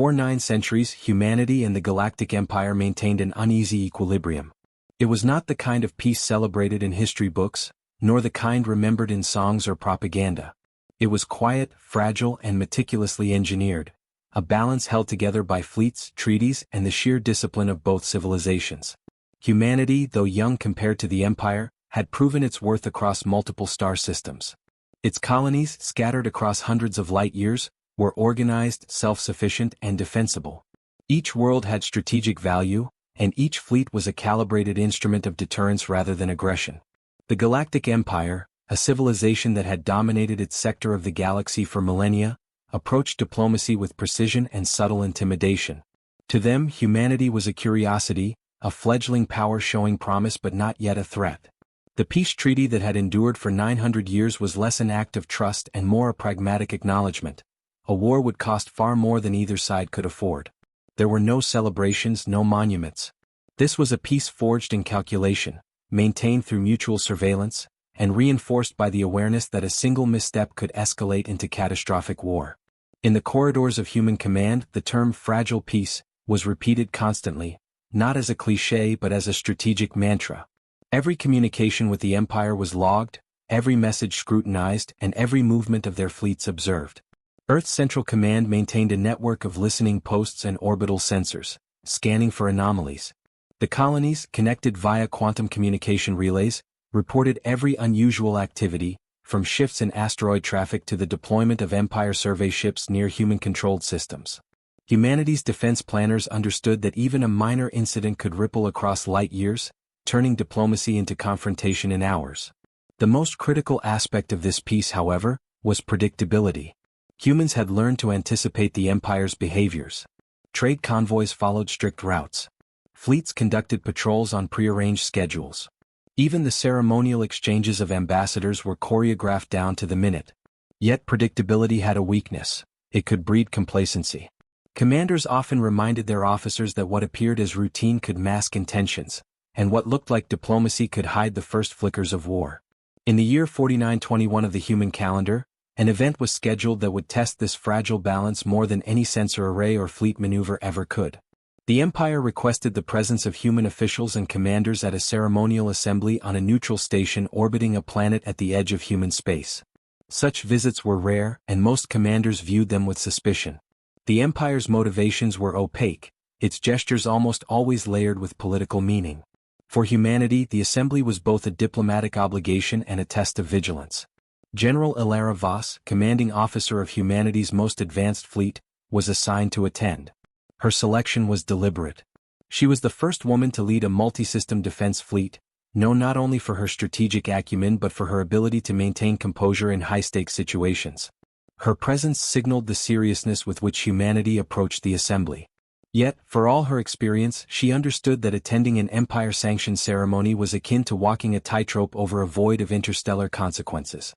For 9 centuries, humanity and the Galactic Empire maintained an uneasy equilibrium. It was not the kind of peace celebrated in history books, nor the kind remembered in songs or propaganda. It was quiet, fragile, and meticulously engineered, a balance held together by fleets, treaties, and the sheer discipline of both civilizations. Humanity, though young compared to the Empire, had proven its worth across multiple star systems. Its colonies, scattered across hundreds of light-years, were organized, self-sufficient, and defensible. Each world had strategic value, and each fleet was a calibrated instrument of deterrence rather than aggression. The Galactic Empire, a civilization that had dominated its sector of the galaxy for millennia, approached diplomacy with precision and subtle intimidation. To them, humanity was a curiosity, a fledgling power showing promise but not yet a threat. The peace treaty that had endured for 900 years was less an act of trust and more a pragmatic acknowledgement. A war would cost far more than either side could afford. There were no celebrations, no monuments. This was a peace forged in calculation, maintained through mutual surveillance, and reinforced by the awareness that a single misstep could escalate into catastrophic war. In the corridors of human command, the term fragile peace was repeated constantly, not as a cliché but as a strategic mantra. Every communication with the Empire was logged, every message scrutinized, and every movement of their fleets observed. Earth's Central Command maintained a network of listening posts and orbital sensors, scanning for anomalies. The colonies, connected via quantum communication relays, reported every unusual activity, from shifts in asteroid traffic to the deployment of Empire survey ships near human-controlled systems. Humanity's defense planners understood that even a minor incident could ripple across light years, turning diplomacy into confrontation in hours. The most critical aspect of this peace, however, was predictability. Humans had learned to anticipate the Empire's behaviors. Trade convoys followed strict routes. Fleets conducted patrols on prearranged schedules. Even the ceremonial exchanges of ambassadors were choreographed down to the minute. Yet predictability had a weakness: it could breed complacency. Commanders often reminded their officers that what appeared as routine could mask intentions, and what looked like diplomacy could hide the first flickers of war. In the year 4921 of the human calendar, an event was scheduled that would test this fragile balance more than any sensor array or fleet maneuver ever could. The Empire requested the presence of human officials and commanders at a ceremonial assembly on a neutral station orbiting a planet at the edge of human space. Such visits were rare, and most commanders viewed them with suspicion. The Empire's motivations were opaque, its gestures almost always layered with political meaning. For humanity, the assembly was both a diplomatic obligation and a test of vigilance. General Ilara Voss, commanding officer of humanity's most advanced fleet, was assigned to attend. Her selection was deliberate. She was the first woman to lead a multi-system defense fleet, known not only for her strategic acumen but for her ability to maintain composure in high-stakes situations. Her presence signaled the seriousness with which humanity approached the assembly. Yet, for all her experience, she understood that attending an Empire-sanctioned ceremony was akin to walking a tightrope over a void of interstellar consequences.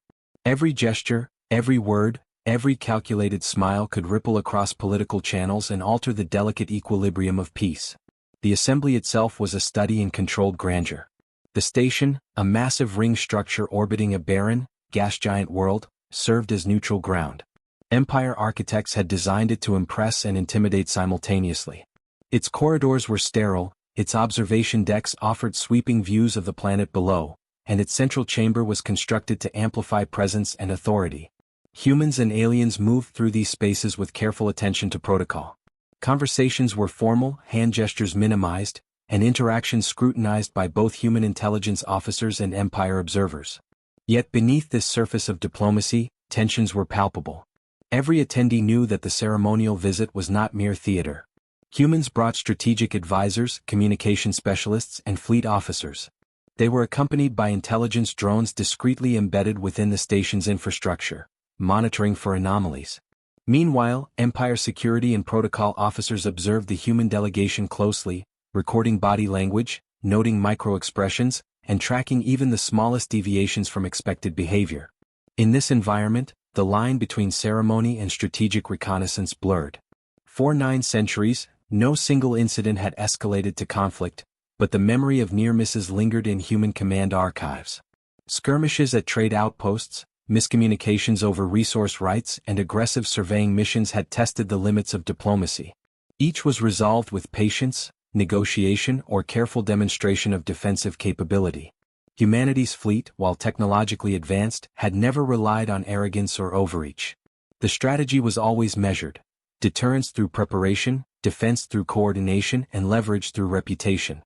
Every gesture, every word, every calculated smile could ripple across political channels and alter the delicate equilibrium of peace. The assembly itself was a study in controlled grandeur. The station, a massive ring structure orbiting a barren, gas-giant world, served as neutral ground. Empire architects had designed it to impress and intimidate simultaneously. Its corridors were sterile, its observation decks offered sweeping views of the planet below, and its central chamber was constructed to amplify presence and authority. Humans and aliens moved through these spaces with careful attention to protocol. Conversations were formal, hand gestures minimized, and interactions scrutinized by both human intelligence officers and Empire observers. Yet beneath this surface of diplomacy, tensions were palpable. Every attendee knew that the ceremonial visit was not mere theater. Humans brought strategic advisors, communication specialists, and fleet officers. They were accompanied by intelligence drones discreetly embedded within the station's infrastructure, monitoring for anomalies. Meanwhile, Empire security and protocol officers observed the human delegation closely, recording body language, noting micro-expressions, and tracking even the smallest deviations from expected behavior. In this environment, the line between ceremony and strategic reconnaissance blurred. For 9 centuries, no single incident had escalated to conflict, but the memory of near misses lingered in human command archives. Skirmishes at trade outposts, miscommunications over resource rights and aggressive surveying missions had tested the limits of diplomacy. Each was resolved with patience, negotiation, or careful demonstration of defensive capability. Humanity's fleet, while technologically advanced, had never relied on arrogance or overreach. The strategy was always measured: deterrence through preparation, defense through coordination, and leverage through reputation.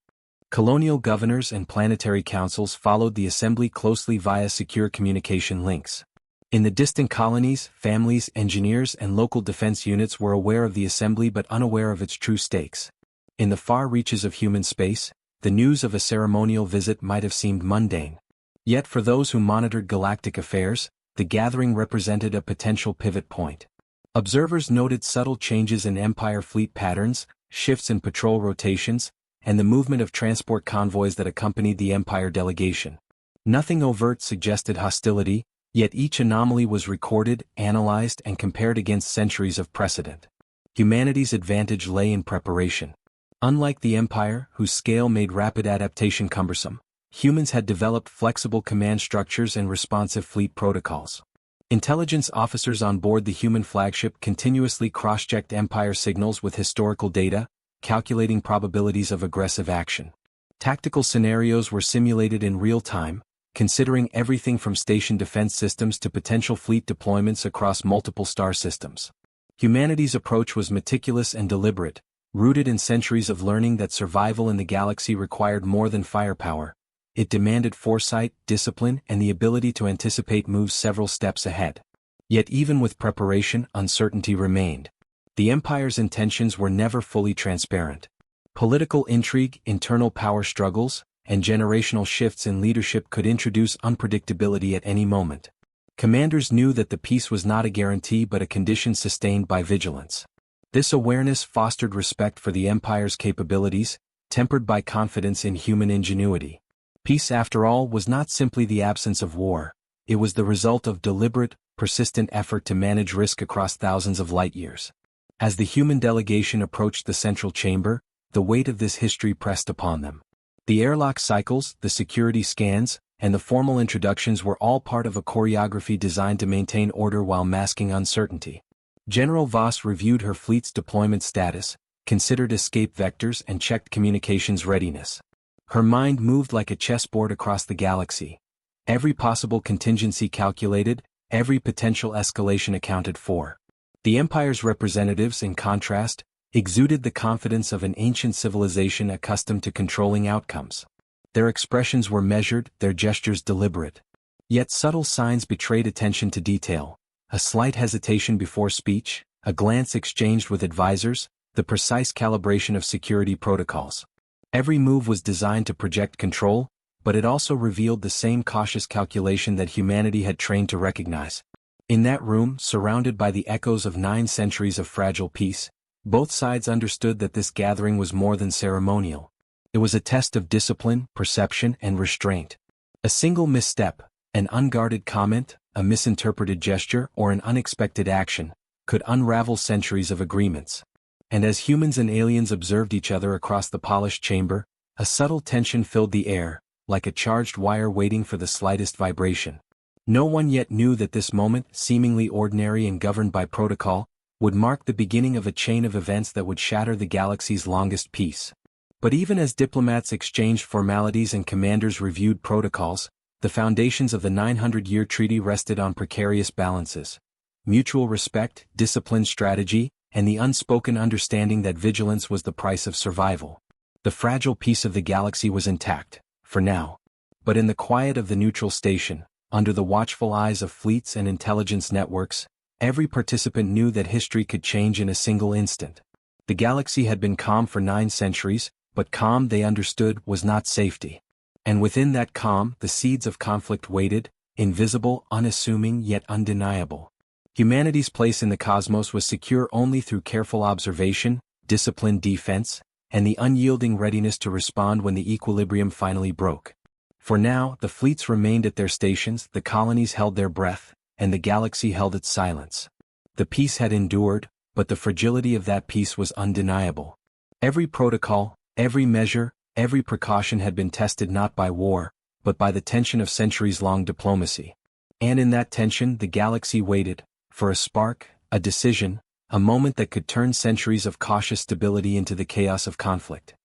Colonial governors and planetary councils followed the assembly closely via secure communication links. In the distant colonies, families, engineers, and local defense units were aware of the assembly but unaware of its true stakes. In the far reaches of human space, the news of a ceremonial visit might have seemed mundane. Yet for those who monitored galactic affairs, the gathering represented a potential pivot point. Observers noted subtle changes in Empire fleet patterns, shifts in patrol rotations, and the movement of transport convoys that accompanied the Empire delegation. Nothing overt suggested hostility, yet each anomaly was recorded, analyzed, and compared against centuries of precedent. Humanity's advantage lay in preparation. Unlike the Empire, whose scale made rapid adaptation cumbersome, humans had developed flexible command structures and responsive fleet protocols. Intelligence officers on board the human flagship continuously cross-checked Empire signals with historical data, calculating probabilities of aggressive action. Tactical scenarios were simulated in real time, considering everything from station defense systems to potential fleet deployments across multiple star systems. Humanity's approach was meticulous and deliberate, rooted in centuries of learning that survival in the galaxy required more than firepower. It demanded foresight, discipline, and the ability to anticipate moves several steps ahead. Yet even with preparation, uncertainty remained. The Empire's intentions were never fully transparent. Political intrigue, internal power struggles, and generational shifts in leadership could introduce unpredictability at any moment. Commanders knew that the peace was not a guarantee but a condition sustained by vigilance. This awareness fostered respect for the Empire's capabilities, tempered by confidence in human ingenuity. Peace, after all, was not simply the absence of war. It was the result of deliberate, persistent effort to manage risk across thousands of light-years. As the human delegation approached the central chamber, the weight of this history pressed upon them. The airlock cycles, the security scans, and the formal introductions were all part of a choreography designed to maintain order while masking uncertainty. General Voss reviewed her fleet's deployment status, considered escape vectors, and checked communications readiness. Her mind moved like a chessboard across the galaxy. Every possible contingency calculated, every potential escalation accounted for. The Empire's representatives, in contrast, exuded the confidence of an ancient civilization accustomed to controlling outcomes. Their expressions were measured, their gestures deliberate. Yet subtle signs betrayed attention to detail. A slight hesitation before speech, a glance exchanged with advisors, the precise calibration of security protocols. Every move was designed to project control, but it also revealed the same cautious calculation that humanity had trained to recognize. In that room, surrounded by the echoes of 9 centuries of fragile peace, both sides understood that this gathering was more than ceremonial. It was a test of discipline, perception, and restraint. A single misstep, an unguarded comment, a misinterpreted gesture, or an unexpected action, could unravel centuries of agreements. And as humans and aliens observed each other across the polished chamber, a subtle tension filled the air, like a charged wire waiting for the slightest vibration. No one yet knew that this moment, seemingly ordinary and governed by protocol, would mark the beginning of a chain of events that would shatter the galaxy's longest peace. But even as diplomats exchanged formalities and commanders reviewed protocols, the foundations of the 900-year treaty rested on precarious balances. Mutual respect, disciplined strategy, and the unspoken understanding that vigilance was the price of survival. The fragile peace of the galaxy was intact, for now. But in the quiet of the neutral station, under the watchful eyes of fleets and intelligence networks, every participant knew that history could change in a single instant. The galaxy had been calm for 9 centuries, but calm, they understood, was not safety. And within that calm, the seeds of conflict waited, invisible, unassuming, yet undeniable. Humanity's place in the cosmos was secure only through careful observation, disciplined defense, and the unyielding readiness to respond when the equilibrium finally broke. For now, the fleets remained at their stations, the colonies held their breath, and the galaxy held its silence. The peace had endured, but the fragility of that peace was undeniable. Every protocol, every measure, every precaution had been tested not by war, but by the tension of centuries-long diplomacy. And in that tension the galaxy waited, for a spark, a decision, a moment that could turn centuries of cautious stability into the chaos of conflict.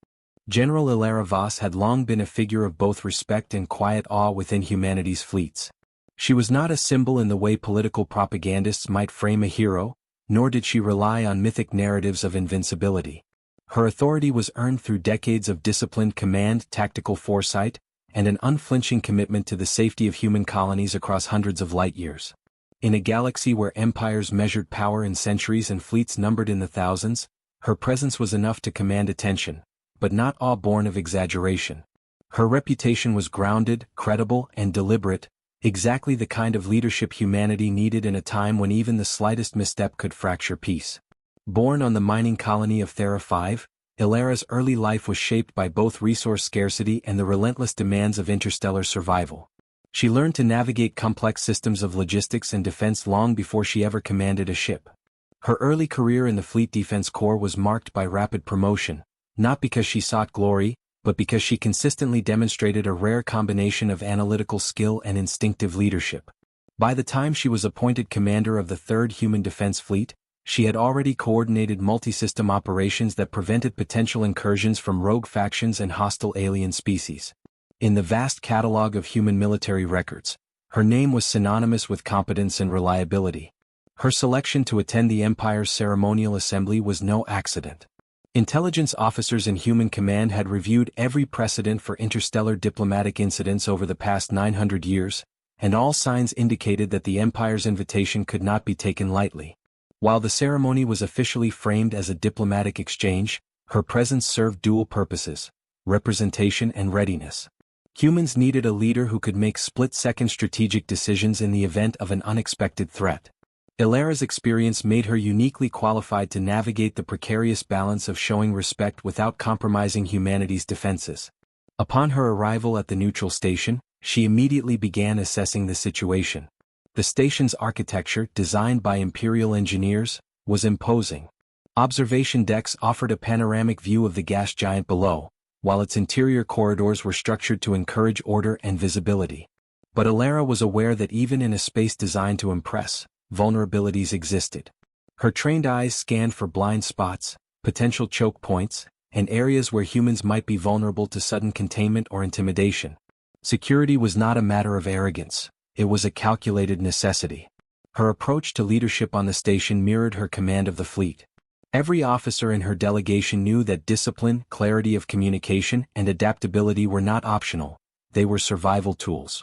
General Ilara Voss had long been a figure of both respect and quiet awe within humanity's fleets. She was not a symbol in the way political propagandists might frame a hero, nor did she rely on mythic narratives of invincibility. Her authority was earned through decades of disciplined command, tactical foresight, and an unflinching commitment to the safety of human colonies across hundreds of light-years. In a galaxy where empires measured power in centuries and fleets numbered in the thousands, her presence was enough to command attention, but not awe born of exaggeration. Her reputation was grounded, credible, and deliberate, exactly the kind of leadership humanity needed in a time when even the slightest misstep could fracture peace. Born on the mining colony of Thera 5, Ilara's early life was shaped by both resource scarcity and the relentless demands of interstellar survival. She learned to navigate complex systems of logistics and defense long before she ever commanded a ship. Her early career in the Fleet Defense Corps was marked by rapid promotion, not because she sought glory, but because she consistently demonstrated a rare combination of analytical skill and instinctive leadership. By the time she was appointed commander of the 3rd Human Defense Fleet, she had already coordinated multi-system operations that prevented potential incursions from rogue factions and hostile alien species. In the vast catalog of human military records, her name was synonymous with competence and reliability. Her selection to attend the Empire's ceremonial assembly was no accident. Intelligence officers in human command had reviewed every precedent for interstellar diplomatic incidents over the past 900 years, and all signs indicated that the Empire's invitation could not be taken lightly. While the ceremony was officially framed as a diplomatic exchange, her presence served dual purposes: representation and readiness. Humans needed a leader who could make split-second strategic decisions in the event of an unexpected threat. Ilara's experience made her uniquely qualified to navigate the precarious balance of showing respect without compromising humanity's defenses. Upon her arrival at the neutral station, she immediately began assessing the situation. The station's architecture, designed by Imperial engineers, was imposing. Observation decks offered a panoramic view of the gas giant below, while its interior corridors were structured to encourage order and visibility. But Ilara was aware that even in a space designed to impress, vulnerabilities existed. Her trained eyes scanned for blind spots, potential choke points, and areas where humans might be vulnerable to sudden containment or intimidation. Security was not a matter of arrogance, it was a calculated necessity. Her approach to leadership on the station mirrored her command of the fleet. Every officer in her delegation knew that discipline, clarity of communication, and adaptability were not optional, they were survival tools.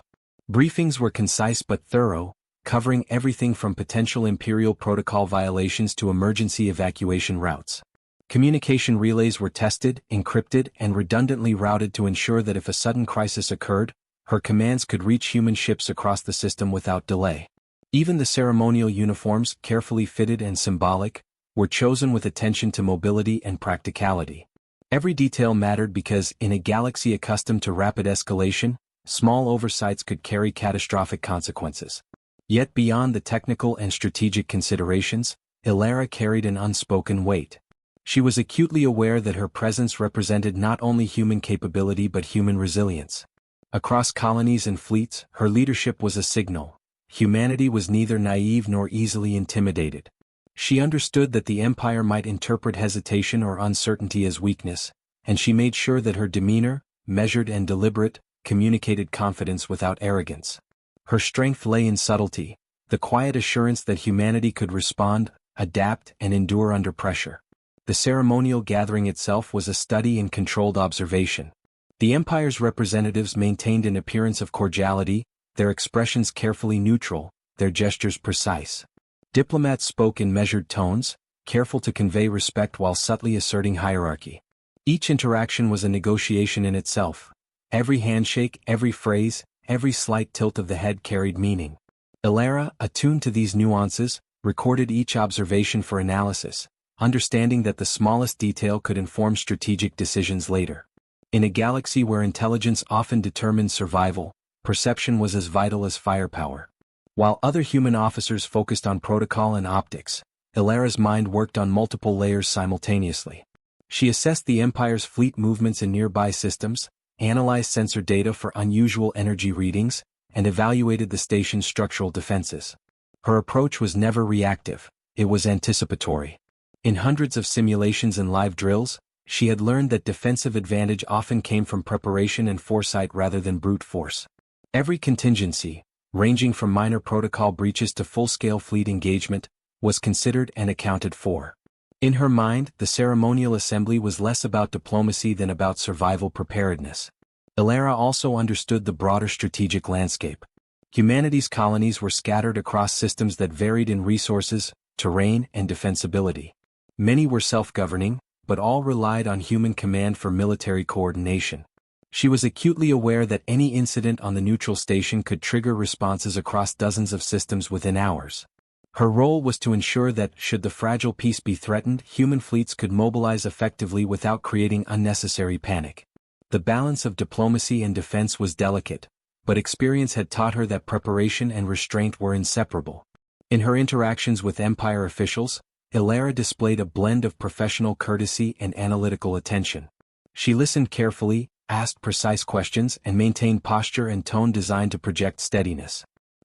Briefings were concise but thorough, covering everything from potential Imperial protocol violations to emergency evacuation routes. Communication relays were tested, encrypted, and redundantly routed to ensure that if a sudden crisis occurred, her commands could reach human ships across the system without delay. Even the ceremonial uniforms, carefully fitted and symbolic, were chosen with attention to mobility and practicality. Every detail mattered because, in a galaxy accustomed to rapid escalation, small oversights could carry catastrophic consequences. Yet beyond the technical and strategic considerations, Ilara carried an unspoken weight. She was acutely aware that her presence represented not only human capability but human resilience. Across colonies and fleets, her leadership was a signal. Humanity was neither naive nor easily intimidated. She understood that the Empire might interpret hesitation or uncertainty as weakness, and she made sure that her demeanor, measured and deliberate, communicated confidence without arrogance. Her strength lay in subtlety, the quiet assurance that humanity could respond, adapt, and endure under pressure. The ceremonial gathering itself was a study in controlled observation. The Empire's representatives maintained an appearance of cordiality, their expressions carefully neutral, their gestures precise. Diplomats spoke in measured tones, careful to convey respect while subtly asserting hierarchy. Each interaction was a negotiation in itself. Every handshake, every phrase, every slight tilt of the head carried meaning. Ilara, attuned to these nuances, recorded each observation for analysis, understanding that the smallest detail could inform strategic decisions later. In a galaxy where intelligence often determined survival, perception was as vital as firepower. While other human officers focused on protocol and optics, Ilara's mind worked on multiple layers simultaneously. She assessed the Empire's fleet movements in nearby systems, analyzed sensor data for unusual energy readings, and evaluated the station's structural defenses. Her approach was never reactive, it was anticipatory. In hundreds of simulations and live drills, she had learned that defensive advantage often came from preparation and foresight rather than brute force. Every contingency, ranging from minor protocol breaches to full-scale fleet engagement, was considered and accounted for. In her mind, the ceremonial assembly was less about diplomacy than about survival preparedness. Ilara also understood the broader strategic landscape. Humanity's colonies were scattered across systems that varied in resources, terrain, and defensibility. Many were self-governing, but all relied on human command for military coordination. She was acutely aware that any incident on the neutral station could trigger responses across dozens of systems within hours. Her role was to ensure that, should the fragile peace be threatened, human fleets could mobilize effectively without creating unnecessary panic. The balance of diplomacy and defense was delicate, but experience had taught her that preparation and restraint were inseparable. In her interactions with Empire officials, Ilara displayed a blend of professional courtesy and analytical attention. She listened carefully, asked precise questions, and maintained posture and tone designed to project steadiness.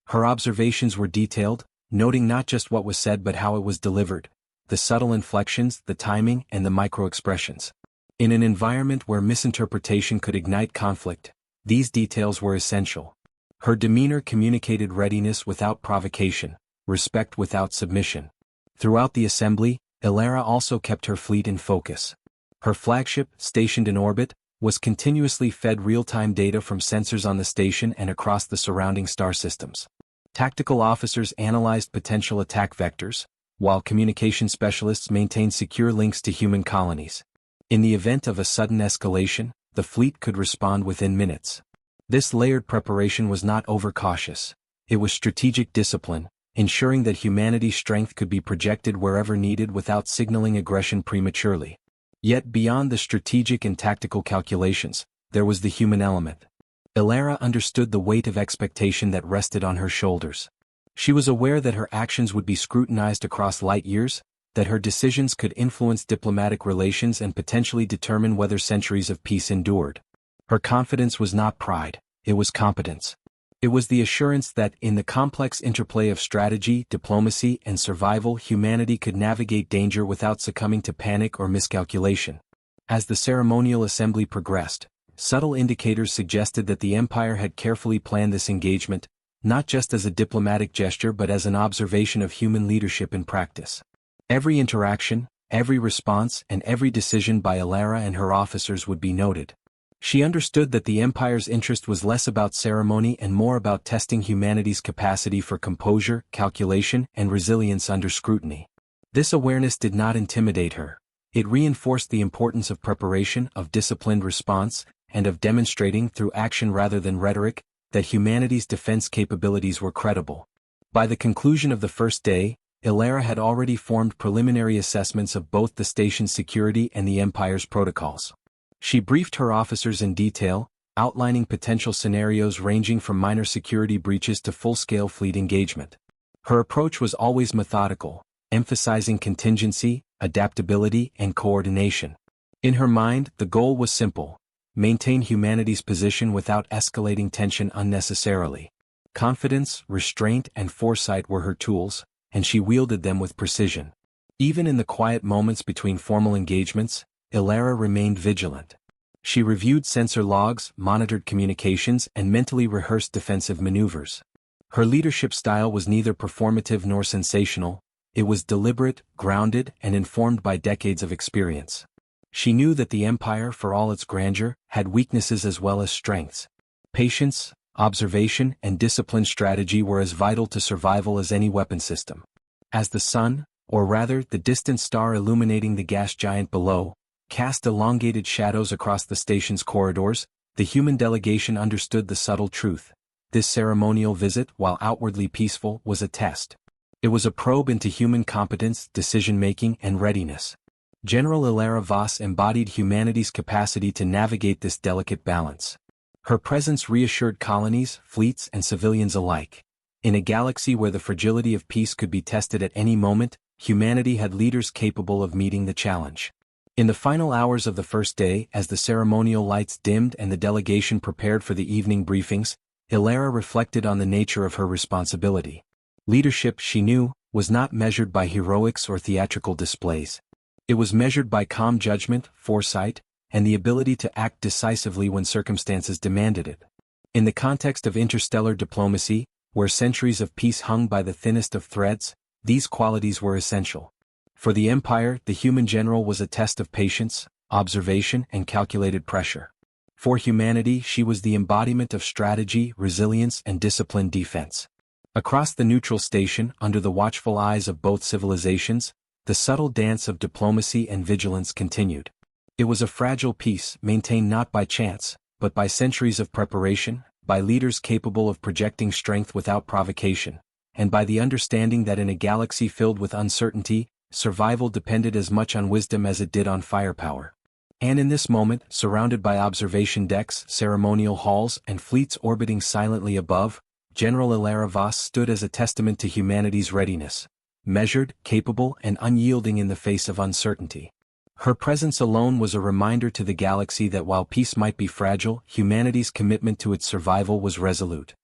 Her observations were detailed, noting not just what was said but how it was delivered, the subtle inflections, the timing, and the micro-expressions. In an environment where misinterpretation could ignite conflict, these details were essential. Her demeanor communicated readiness without provocation, respect without submission. Throughout the assembly, Ilara also kept her fleet in focus. Her flagship, stationed in orbit, was continuously fed real-time data from sensors on the station and across the surrounding star systems. Tactical officers analyzed potential attack vectors, while communication specialists maintained secure links to human colonies. In the event of a sudden escalation, the fleet could respond within minutes. This layered preparation was not overcautious. It was strategic discipline, ensuring that humanity's strength could be projected wherever needed without signaling aggression prematurely. Yet beyond the strategic and tactical calculations, there was the human element. Ilara understood the weight of expectation that rested on her shoulders. She was aware that her actions would be scrutinized across light years, that her decisions could influence diplomatic relations and potentially determine whether centuries of peace endured. Her confidence was not pride, it was competence. It was the assurance that, in the complex interplay of strategy, diplomacy, and survival, humanity could navigate danger without succumbing to panic or miscalculation. As the ceremonial assembly progressed, subtle indicators suggested that the Empire had carefully planned this engagement, not just as a diplomatic gesture but as an observation of human leadership in practice. Every interaction, every response, and every decision by Ilara and her officers would be noted. She understood that the Empire's interest was less about ceremony and more about testing humanity's capacity for composure, calculation, and resilience under scrutiny. This awareness did not intimidate her. It reinforced the importance of preparation, of disciplined response, and of demonstrating, through action rather than rhetoric, that humanity's defense capabilities were credible. By the conclusion of the first day, Ilara had already formed preliminary assessments of both the station's security and the Empire's protocols. She briefed her officers in detail, outlining potential scenarios ranging from minor security breaches to full-scale fleet engagement. Her approach was always methodical, emphasizing contingency, adaptability, and coordination. In her mind, the goal was simple: maintain humanity's position without escalating tension unnecessarily. Confidence, restraint, and foresight were her tools, and she wielded them with precision. Even in the quiet moments between formal engagements, Ilara remained vigilant. She reviewed sensor logs, monitored communications, and mentally rehearsed defensive maneuvers. Her leadership style was neither performative nor sensational. It was deliberate, grounded, and informed by decades of experience. She knew that the Empire, for all its grandeur, had weaknesses as well as strengths. Patience, observation, and disciplined strategy were as vital to survival as any weapon system. As the sun, or rather the distant star illuminating the gas giant below, cast elongated shadows across the station's corridors, the human delegation understood the subtle truth. This ceremonial visit, while outwardly peaceful, was a test. It was a probe into human competence, decision-making, and readiness. General Ilara Vos embodied humanity's capacity to navigate this delicate balance. Her presence reassured colonies, fleets, and civilians alike. In a galaxy where the fragility of peace could be tested at any moment, humanity had leaders capable of meeting the challenge. In the final hours of the first day, as the ceremonial lights dimmed and the delegation prepared for the evening briefings, Ilara reflected on the nature of her responsibility. Leadership, she knew, was not measured by heroics or theatrical displays. It was measured by calm judgment, foresight, and the ability to act decisively when circumstances demanded it. In the context of interstellar diplomacy, where centuries of peace hung by the thinnest of threads, these qualities were essential. For the Empire, the human general was a test of patience, observation, and calculated pressure. For humanity, she was the embodiment of strategy, resilience, and disciplined defense. Across the neutral station, under the watchful eyes of both civilizations, the subtle dance of diplomacy and vigilance continued. It was a fragile peace, maintained not by chance, but by centuries of preparation, by leaders capable of projecting strength without provocation, and by the understanding that in a galaxy filled with uncertainty, survival depended as much on wisdom as it did on firepower. And in this moment, surrounded by observation decks, ceremonial halls, and fleets orbiting silently above, General Ilara Vos stood as a testament to humanity's readiness, measured, capable, and unyielding in the face of uncertainty. Her presence alone was a reminder to the galaxy that while peace might be fragile, humanity's commitment to its survival was resolute.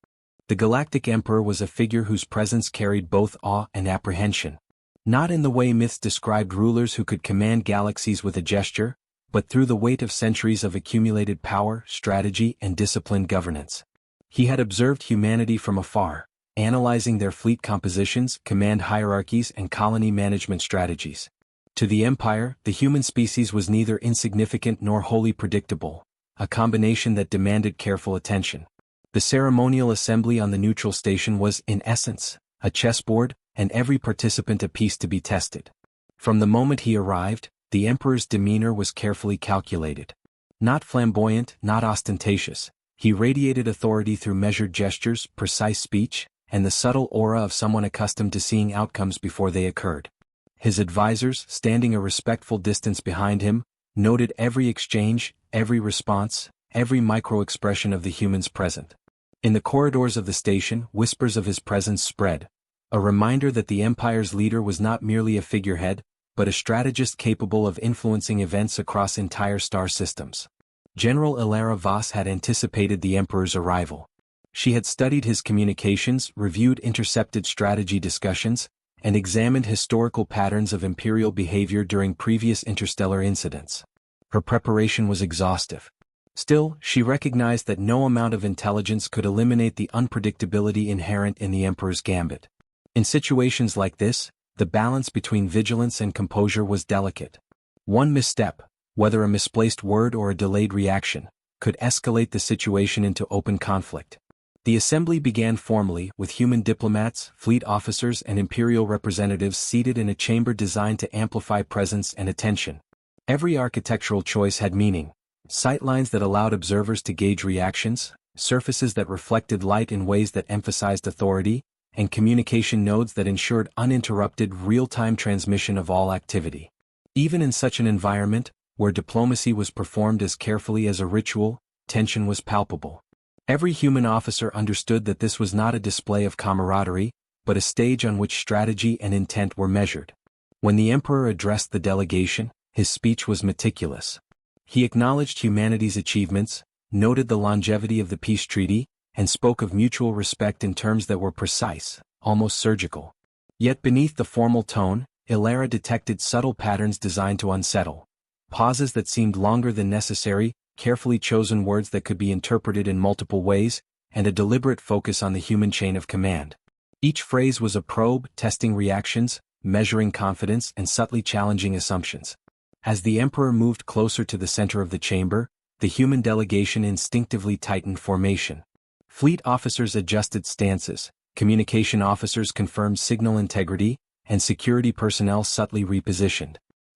The Galactic Emperor was a figure whose presence carried both awe and apprehension. Not in the way myths described rulers who could command galaxies with a gesture, but through the weight of centuries of accumulated power, strategy, and disciplined governance. He had observed humanity from afar, analyzing their fleet compositions, command hierarchies, and colony management strategies. To the Empire, the human species was neither insignificant nor wholly predictable, a combination that demanded careful attention. The ceremonial assembly on the neutral station was, in essence, a chessboard, and every participant a piece to be tested. From the moment he arrived, the Emperor's demeanor was carefully calculated. Not flamboyant, not ostentatious, he radiated authority through measured gestures, precise speech, and the subtle aura of someone accustomed to seeing outcomes before they occurred. His advisors, standing a respectful distance behind him, noted every exchange, every response, every micro-expression of the humans present. In the corridors of the station, whispers of his presence spread, a reminder that the Empire's leader was not merely a figurehead, but a strategist capable of influencing events across entire star systems. General Ilara Vos had anticipated the Emperor's arrival. She had studied his communications, reviewed intercepted strategy discussions, and examined historical patterns of imperial behavior during previous interstellar incidents. Her preparation was exhaustive. Still, she recognized that no amount of intelligence could eliminate the unpredictability inherent in the Emperor's gambit. In situations like this, the balance between vigilance and composure was delicate. One misstep, whether a misplaced word or a delayed reaction, could escalate the situation into open conflict. The assembly began formally, with human diplomats, fleet officers, and imperial representatives seated in a chamber designed to amplify presence and attention. Every architectural choice had meaning: sightlines that allowed observers to gauge reactions, surfaces that reflected light in ways that emphasized authority, and communication nodes that ensured uninterrupted real-time transmission of all activity. Even in such an environment, where diplomacy was performed as carefully as a ritual, tension was palpable. Every human officer understood that this was not a display of camaraderie, but a stage on which strategy and intent were measured. When the Emperor addressed the delegation, his speech was meticulous. He acknowledged humanity's achievements, noted the longevity of the peace treaty, and spoke of mutual respect in terms that were precise, almost surgical. Yet beneath the formal tone, Ilara detected subtle patterns designed to unsettle. Pauses that seemed longer than necessary, carefully chosen words that could be interpreted in multiple ways, and a deliberate focus on the human chain of command. Each phrase was a probe, testing reactions, measuring confidence, and subtly challenging assumptions. As the Emperor moved closer to the center of the chamber, the human delegation instinctively tightened formation. Fleet officers adjusted stances, communication officers confirmed signal integrity, and security personnel subtly repositioned.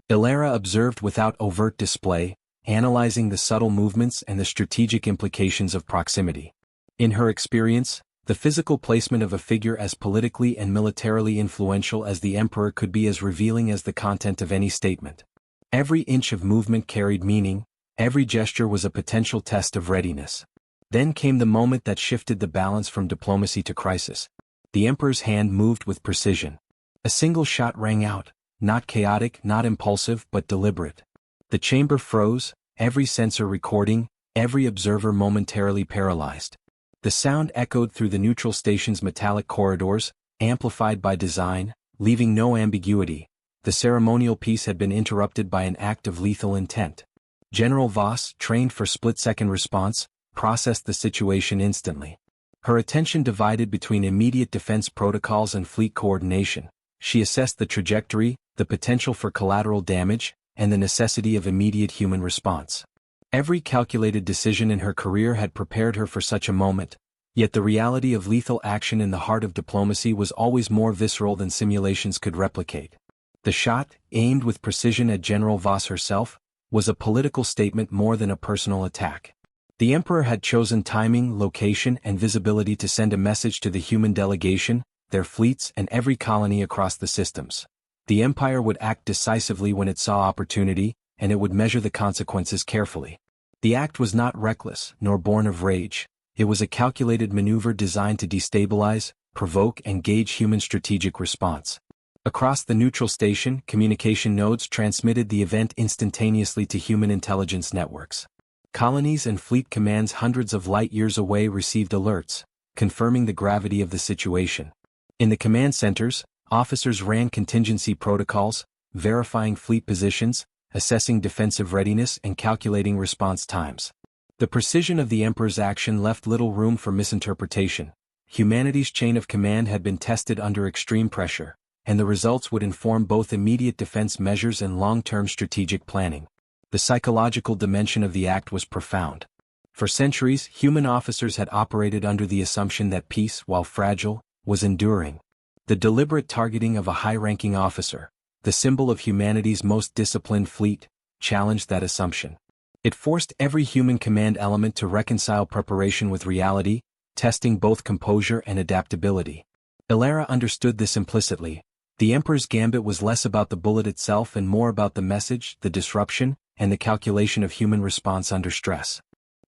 Ilara observed without overt display, analyzing the subtle movements and the strategic implications of proximity. In her experience, the physical placement of a figure as politically and militarily influential as the Emperor could be as revealing as the content of any statement. Every inch of movement carried meaning, every gesture was a potential test of readiness. Then came the moment that shifted the balance from diplomacy to crisis. The Emperor's hand moved with precision. A single shot rang out, not chaotic, not impulsive, but deliberate. The chamber froze, every sensor recording, every observer momentarily paralyzed. The sound echoed through the neutral station's metallic corridors, amplified by design, leaving no ambiguity. The ceremonial piece had been interrupted by an act of lethal intent. General Voss, trained for split-second response, processed the situation instantly. Her attention divided between immediate defense protocols and fleet coordination. She assessed the trajectory, the potential for collateral damage, and the necessity of immediate human response. Every calculated decision in her career had prepared her for such a moment, yet the reality of lethal action in the heart of diplomacy was always more visceral than simulations could replicate. The shot, aimed with precision at General Voss herself, was a political statement more than a personal attack. The Emperor had chosen timing, location, and visibility to send a message to the human delegation, their fleets, and every colony across the systems. The Empire would act decisively when it saw opportunity, and it would measure the consequences carefully. The act was not reckless, nor born of rage. It was a calculated maneuver designed to destabilize, provoke, and gauge human strategic response. Across the neutral station, communication nodes transmitted the event instantaneously to human intelligence networks. Colonies and fleet commands hundreds of light-years away received alerts, confirming the gravity of the situation. In the command centers, officers ran contingency protocols, verifying fleet positions, assessing defensive readiness, and calculating response times. The precision of the Emperor's action left little room for misinterpretation. Humanity's chain of command had been tested under extreme pressure, and the results would inform both immediate defense measures and long-term strategic planning. The psychological dimension of the act was profound. For centuries, human officers had operated under the assumption that peace, while fragile, was enduring. The deliberate targeting of a high-ranking officer, the symbol of humanity's most disciplined fleet, challenged that assumption. It forced every human command element to reconcile preparation with reality, testing both composure and adaptability. Ilara understood this implicitly. The Emperor's gambit was less about the bullet itself and more about the message, the disruption, and the calculation of human response under stress.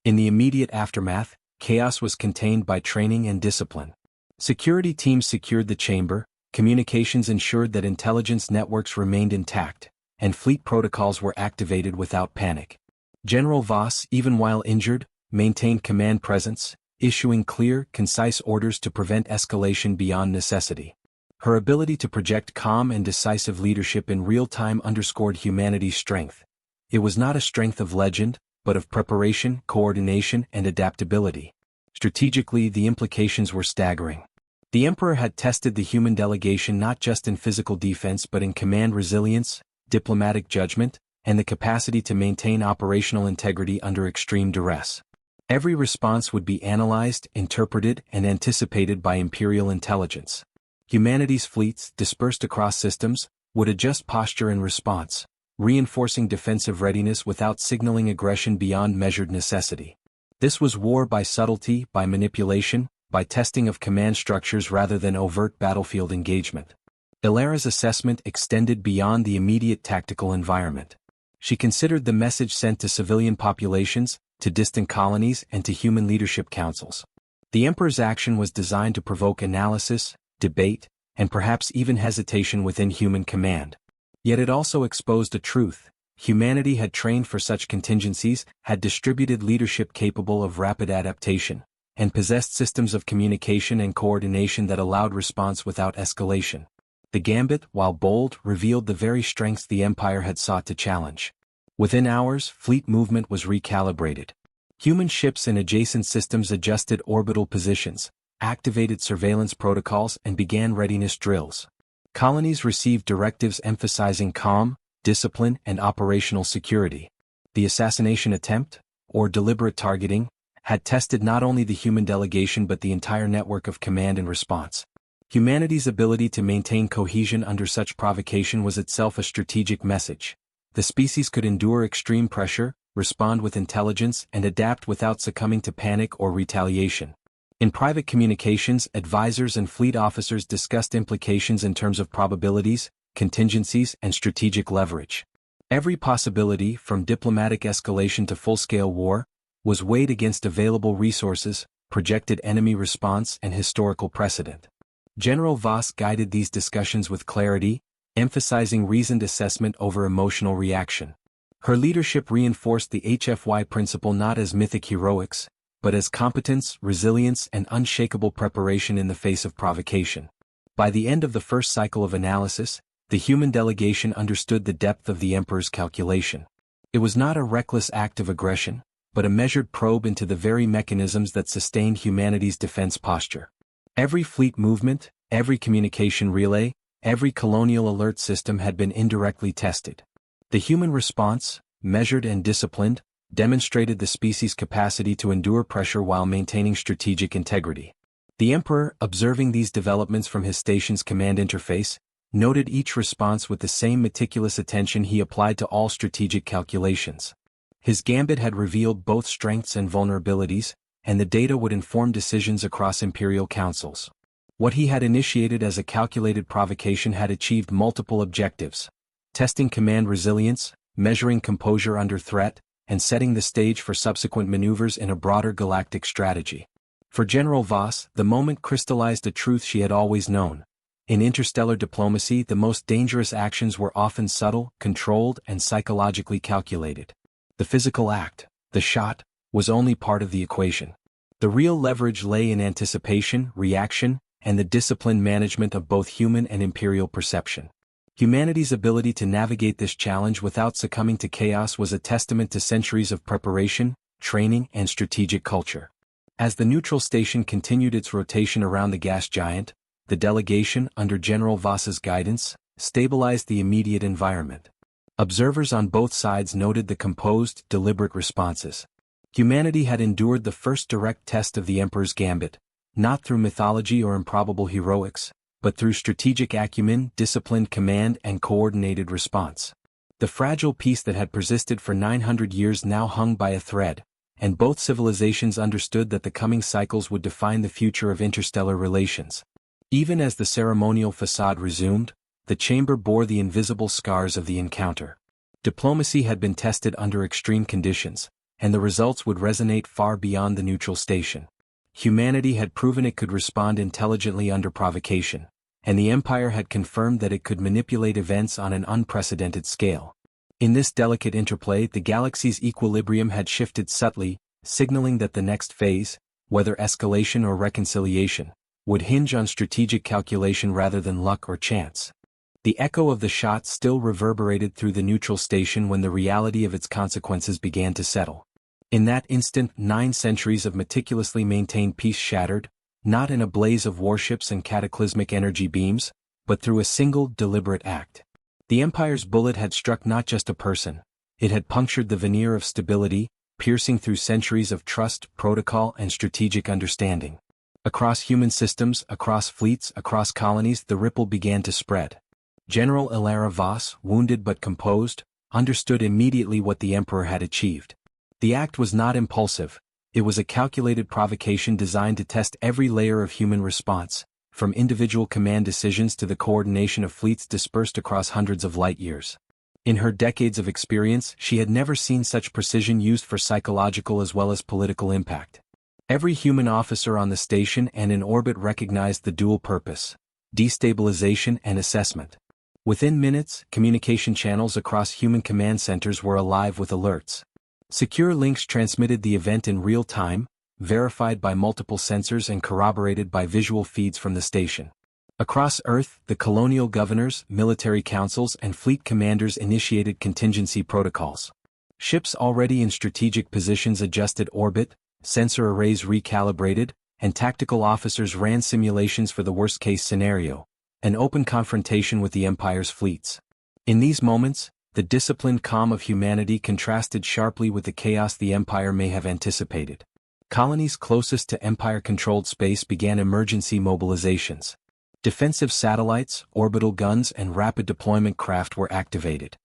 In the immediate aftermath, chaos was contained by training and discipline. Security teams secured the chamber, communications ensured that intelligence networks remained intact, and fleet protocols were activated without panic. General Voss, even while injured, maintained command presence, issuing clear, concise orders to prevent escalation beyond necessity. Her ability to project calm and decisive leadership in real time underscored humanity's strength. It was not a strength of legend, but of preparation, coordination, and adaptability. Strategically, the implications were staggering. The Emperor had tested the human delegation not just in physical defense but in command resilience, diplomatic judgment, and the capacity to maintain operational integrity under extreme duress. Every response would be analyzed, interpreted, and anticipated by Imperial intelligence. Humanity's fleets, dispersed across systems, would adjust posture in response, reinforcing defensive readiness without signaling aggression beyond measured necessity. This was war by subtlety, by manipulation, by testing of command structures rather than overt battlefield engagement. Ilara's assessment extended beyond the immediate tactical environment. She considered the message sent to civilian populations, to distant colonies, and to human leadership councils. The Emperor's action was designed to provoke analysis, debate, and perhaps even hesitation within human command. Yet it also exposed a truth. Humanity had trained for such contingencies, had distributed leadership capable of rapid adaptation, and possessed systems of communication and coordination that allowed response without escalation. The gambit, while bold, revealed the very strengths the Empire had sought to challenge. Within hours, fleet movement was recalibrated. Human ships and adjacent systems adjusted orbital positions, activated surveillance protocols, and began readiness drills. Colonies received directives emphasizing calm, discipline, and operational security. The assassination attempt, or deliberate targeting, had tested not only the human delegation but the entire network of command and response. Humanity's ability to maintain cohesion under such provocation was itself a strategic message. The species could endure extreme pressure, respond with intelligence, and adapt without succumbing to panic or retaliation. In private communications, advisors and fleet officers discussed implications in terms of probabilities, contingencies, and strategic leverage. Every possibility, from diplomatic escalation to full-scale war, was weighed against available resources, projected enemy response, and historical precedent. General Voss guided these discussions with clarity, emphasizing reasoned assessment over emotional reaction. Her leadership reinforced the HFY principle not as mythic heroics, but as competence, resilience, and unshakable preparation in the face of provocation. By the end of the first cycle of analysis, the human delegation understood the depth of the Emperor's calculation. It was not a reckless act of aggression, but a measured probe into the very mechanisms that sustained humanity's defense posture. Every fleet movement, every communication relay, every colonial alert system had been indirectly tested. The human response, measured and disciplined, demonstrated the species' capacity to endure pressure while maintaining strategic integrity. The Emperor, observing these developments from his station's command interface, noted each response with the same meticulous attention he applied to all strategic calculations. His gambit had revealed both strengths and vulnerabilities, and the data would inform decisions across imperial councils. What he had initiated as a calculated provocation had achieved multiple objectives: testing command resilience, measuring composure under threat, and setting the stage for subsequent maneuvers in a broader galactic strategy. For General Voss, the moment crystallized a truth she had always known. In interstellar diplomacy, the most dangerous actions were often subtle, controlled, and psychologically calculated. The physical act, the shot, was only part of the equation. The real leverage lay in anticipation, reaction, and the disciplined management of both human and imperial perception. Humanity's ability to navigate this challenge without succumbing to chaos was a testament to centuries of preparation, training, and strategic culture. As the neutral station continued its rotation around the gas giant, the delegation, under General Voss's guidance, stabilized the immediate environment. Observers on both sides noted the composed, deliberate responses. Humanity had endured the first direct test of the Emperor's gambit, not through mythology or improbable heroics, but through strategic acumen, disciplined command, and coordinated response. The fragile peace that had persisted for 900 years now hung by a thread, and both civilizations understood that the coming cycles would define the future of interstellar relations. Even as the ceremonial facade resumed, the chamber bore the invisible scars of the encounter. Diplomacy had been tested under extreme conditions, and the results would resonate far beyond the neutral station. Humanity had proven it could respond intelligently under provocation, and the Empire had confirmed that it could manipulate events on an unprecedented scale. In this delicate interplay, the galaxy's equilibrium had shifted subtly, signaling that the next phase, whether escalation or reconciliation, would hinge on strategic calculation rather than luck or chance. The echo of the shot still reverberated through the neutral station when the reality of its consequences began to settle. In that instant, 9 centuries of meticulously maintained peace shattered, not in a blaze of warships and cataclysmic energy beams, but through a single, deliberate act. The Empire's bullet had struck not just a person, it had punctured the veneer of stability, piercing through centuries of trust, protocol, and strategic understanding. Across human systems, across fleets, across colonies, the ripple began to spread. General Ilara Voss, wounded but composed, understood immediately what the Emperor had achieved. The act was not impulsive, it was a calculated provocation designed to test every layer of human response, from individual command decisions to the coordination of fleets dispersed across hundreds of light years. In her decades of experience, she had never seen such precision used for psychological as well as political impact. Every human officer on the station and in orbit recognized the dual purpose: destabilization and assessment. Within minutes, communication channels across human command centers were alive with alerts. Secure links transmitted the event in real time, verified by multiple sensors and corroborated by visual feeds from the station. Across Earth, the colonial governors, military councils, and fleet commanders initiated contingency protocols. Ships already in strategic positions adjusted orbit, sensor arrays recalibrated, and tactical officers ran simulations for the worst-case scenario: an open confrontation with the Empire's fleets. In these moments, the disciplined calm of humanity contrasted sharply with the chaos the Empire may have anticipated. Colonies closest to Empire-controlled space began emergency mobilizations. Defensive satellites, orbital guns, and rapid deployment craft were activated.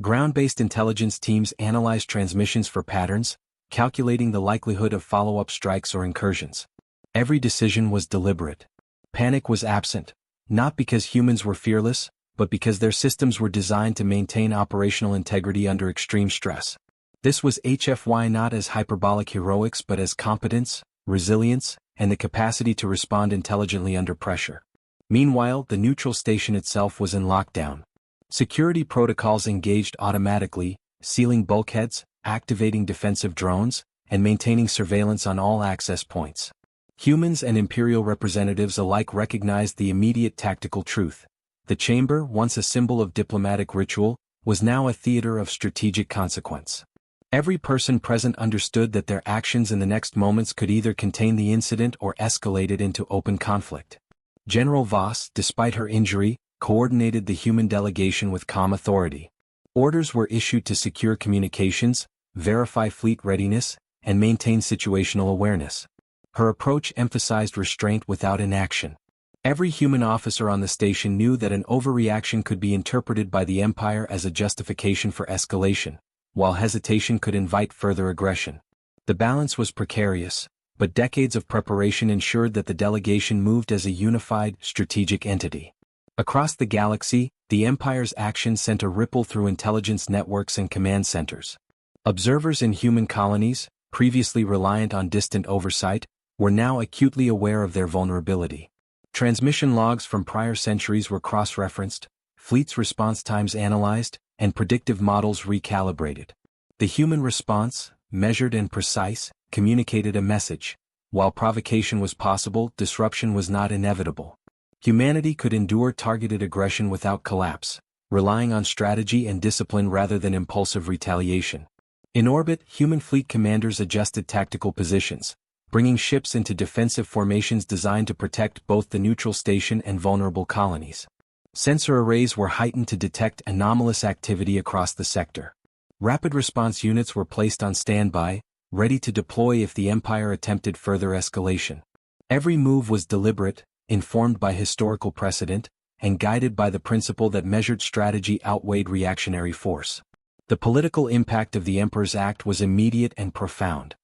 Ground-based intelligence teams analyzed transmissions for patterns, calculating the likelihood of follow-up strikes or incursions. Every decision was deliberate. Panic was absent, not because humans were fearless, but because their systems were designed to maintain operational integrity under extreme stress. This was HFY not as hyperbolic heroics but as competence, resilience, and the capacity to respond intelligently under pressure. Meanwhile, the neutral station itself was in lockdown. Security protocols engaged automatically, sealing bulkheads, activating defensive drones, and maintaining surveillance on all access points. Humans and imperial representatives alike recognized the immediate tactical truth. The chamber, once a symbol of diplomatic ritual, was now a theater of strategic consequence. Every person present understood that their actions in the next moments could either contain the incident or escalate it into open conflict. General Voss, despite her injury, coordinated the human delegation with calm authority. Orders were issued to secure communications, verify fleet readiness, and maintain situational awareness. Her approach emphasized restraint without inaction. Every human officer on the station knew that an overreaction could be interpreted by the Empire as a justification for escalation, while hesitation could invite further aggression. The balance was precarious, but decades of preparation ensured that the delegation moved as a unified, strategic entity. Across the galaxy, the Empire's actions sent a ripple through intelligence networks and command centers. Observers in human colonies, previously reliant on distant oversight, were now acutely aware of their vulnerability. Transmission logs from prior centuries were cross-referenced, fleets' response times analyzed, and predictive models recalibrated. The human response, measured and precise, communicated a message. While provocation was possible, disruption was not inevitable. Humanity could endure targeted aggression without collapse, relying on strategy and discipline rather than impulsive retaliation. In orbit, human fleet commanders adjusted tactical positions, bringing ships into defensive formations designed to protect both the neutral station and vulnerable colonies. Sensor arrays were heightened to detect anomalous activity across the sector. Rapid response units were placed on standby, ready to deploy if the Empire attempted further escalation. Every move was deliberate, informed by historical precedent, and guided by the principle that measured strategy outweighed reactionary force. The political impact of the Emperor's act was immediate and profound.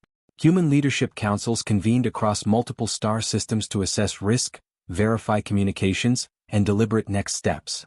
Human leadership councils convened across multiple star systems to assess risk, verify communications, and deliberate next steps.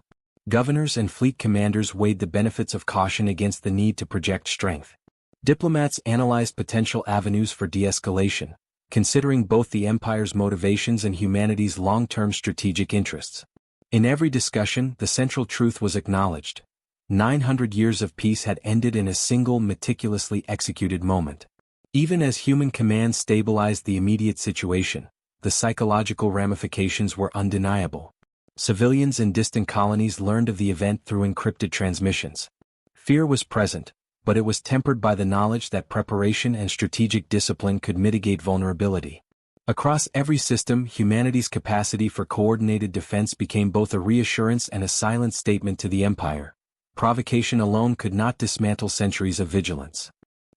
Governors and fleet commanders weighed the benefits of caution against the need to project strength. Diplomats analyzed potential avenues for de-escalation, considering both the Empire's motivations and humanity's long-term strategic interests. In every discussion, the central truth was acknowledged. 900 years of peace had ended in a single meticulously executed moment. Even as human command stabilized the immediate situation, the psychological ramifications were undeniable. Civilians in distant colonies learned of the event through encrypted transmissions. Fear was present, but it was tempered by the knowledge that preparation and strategic discipline could mitigate vulnerability. Across every system, humanity's capacity for coordinated defense became both a reassurance and a silent statement to the Empire. Provocation alone could not dismantle centuries of vigilance.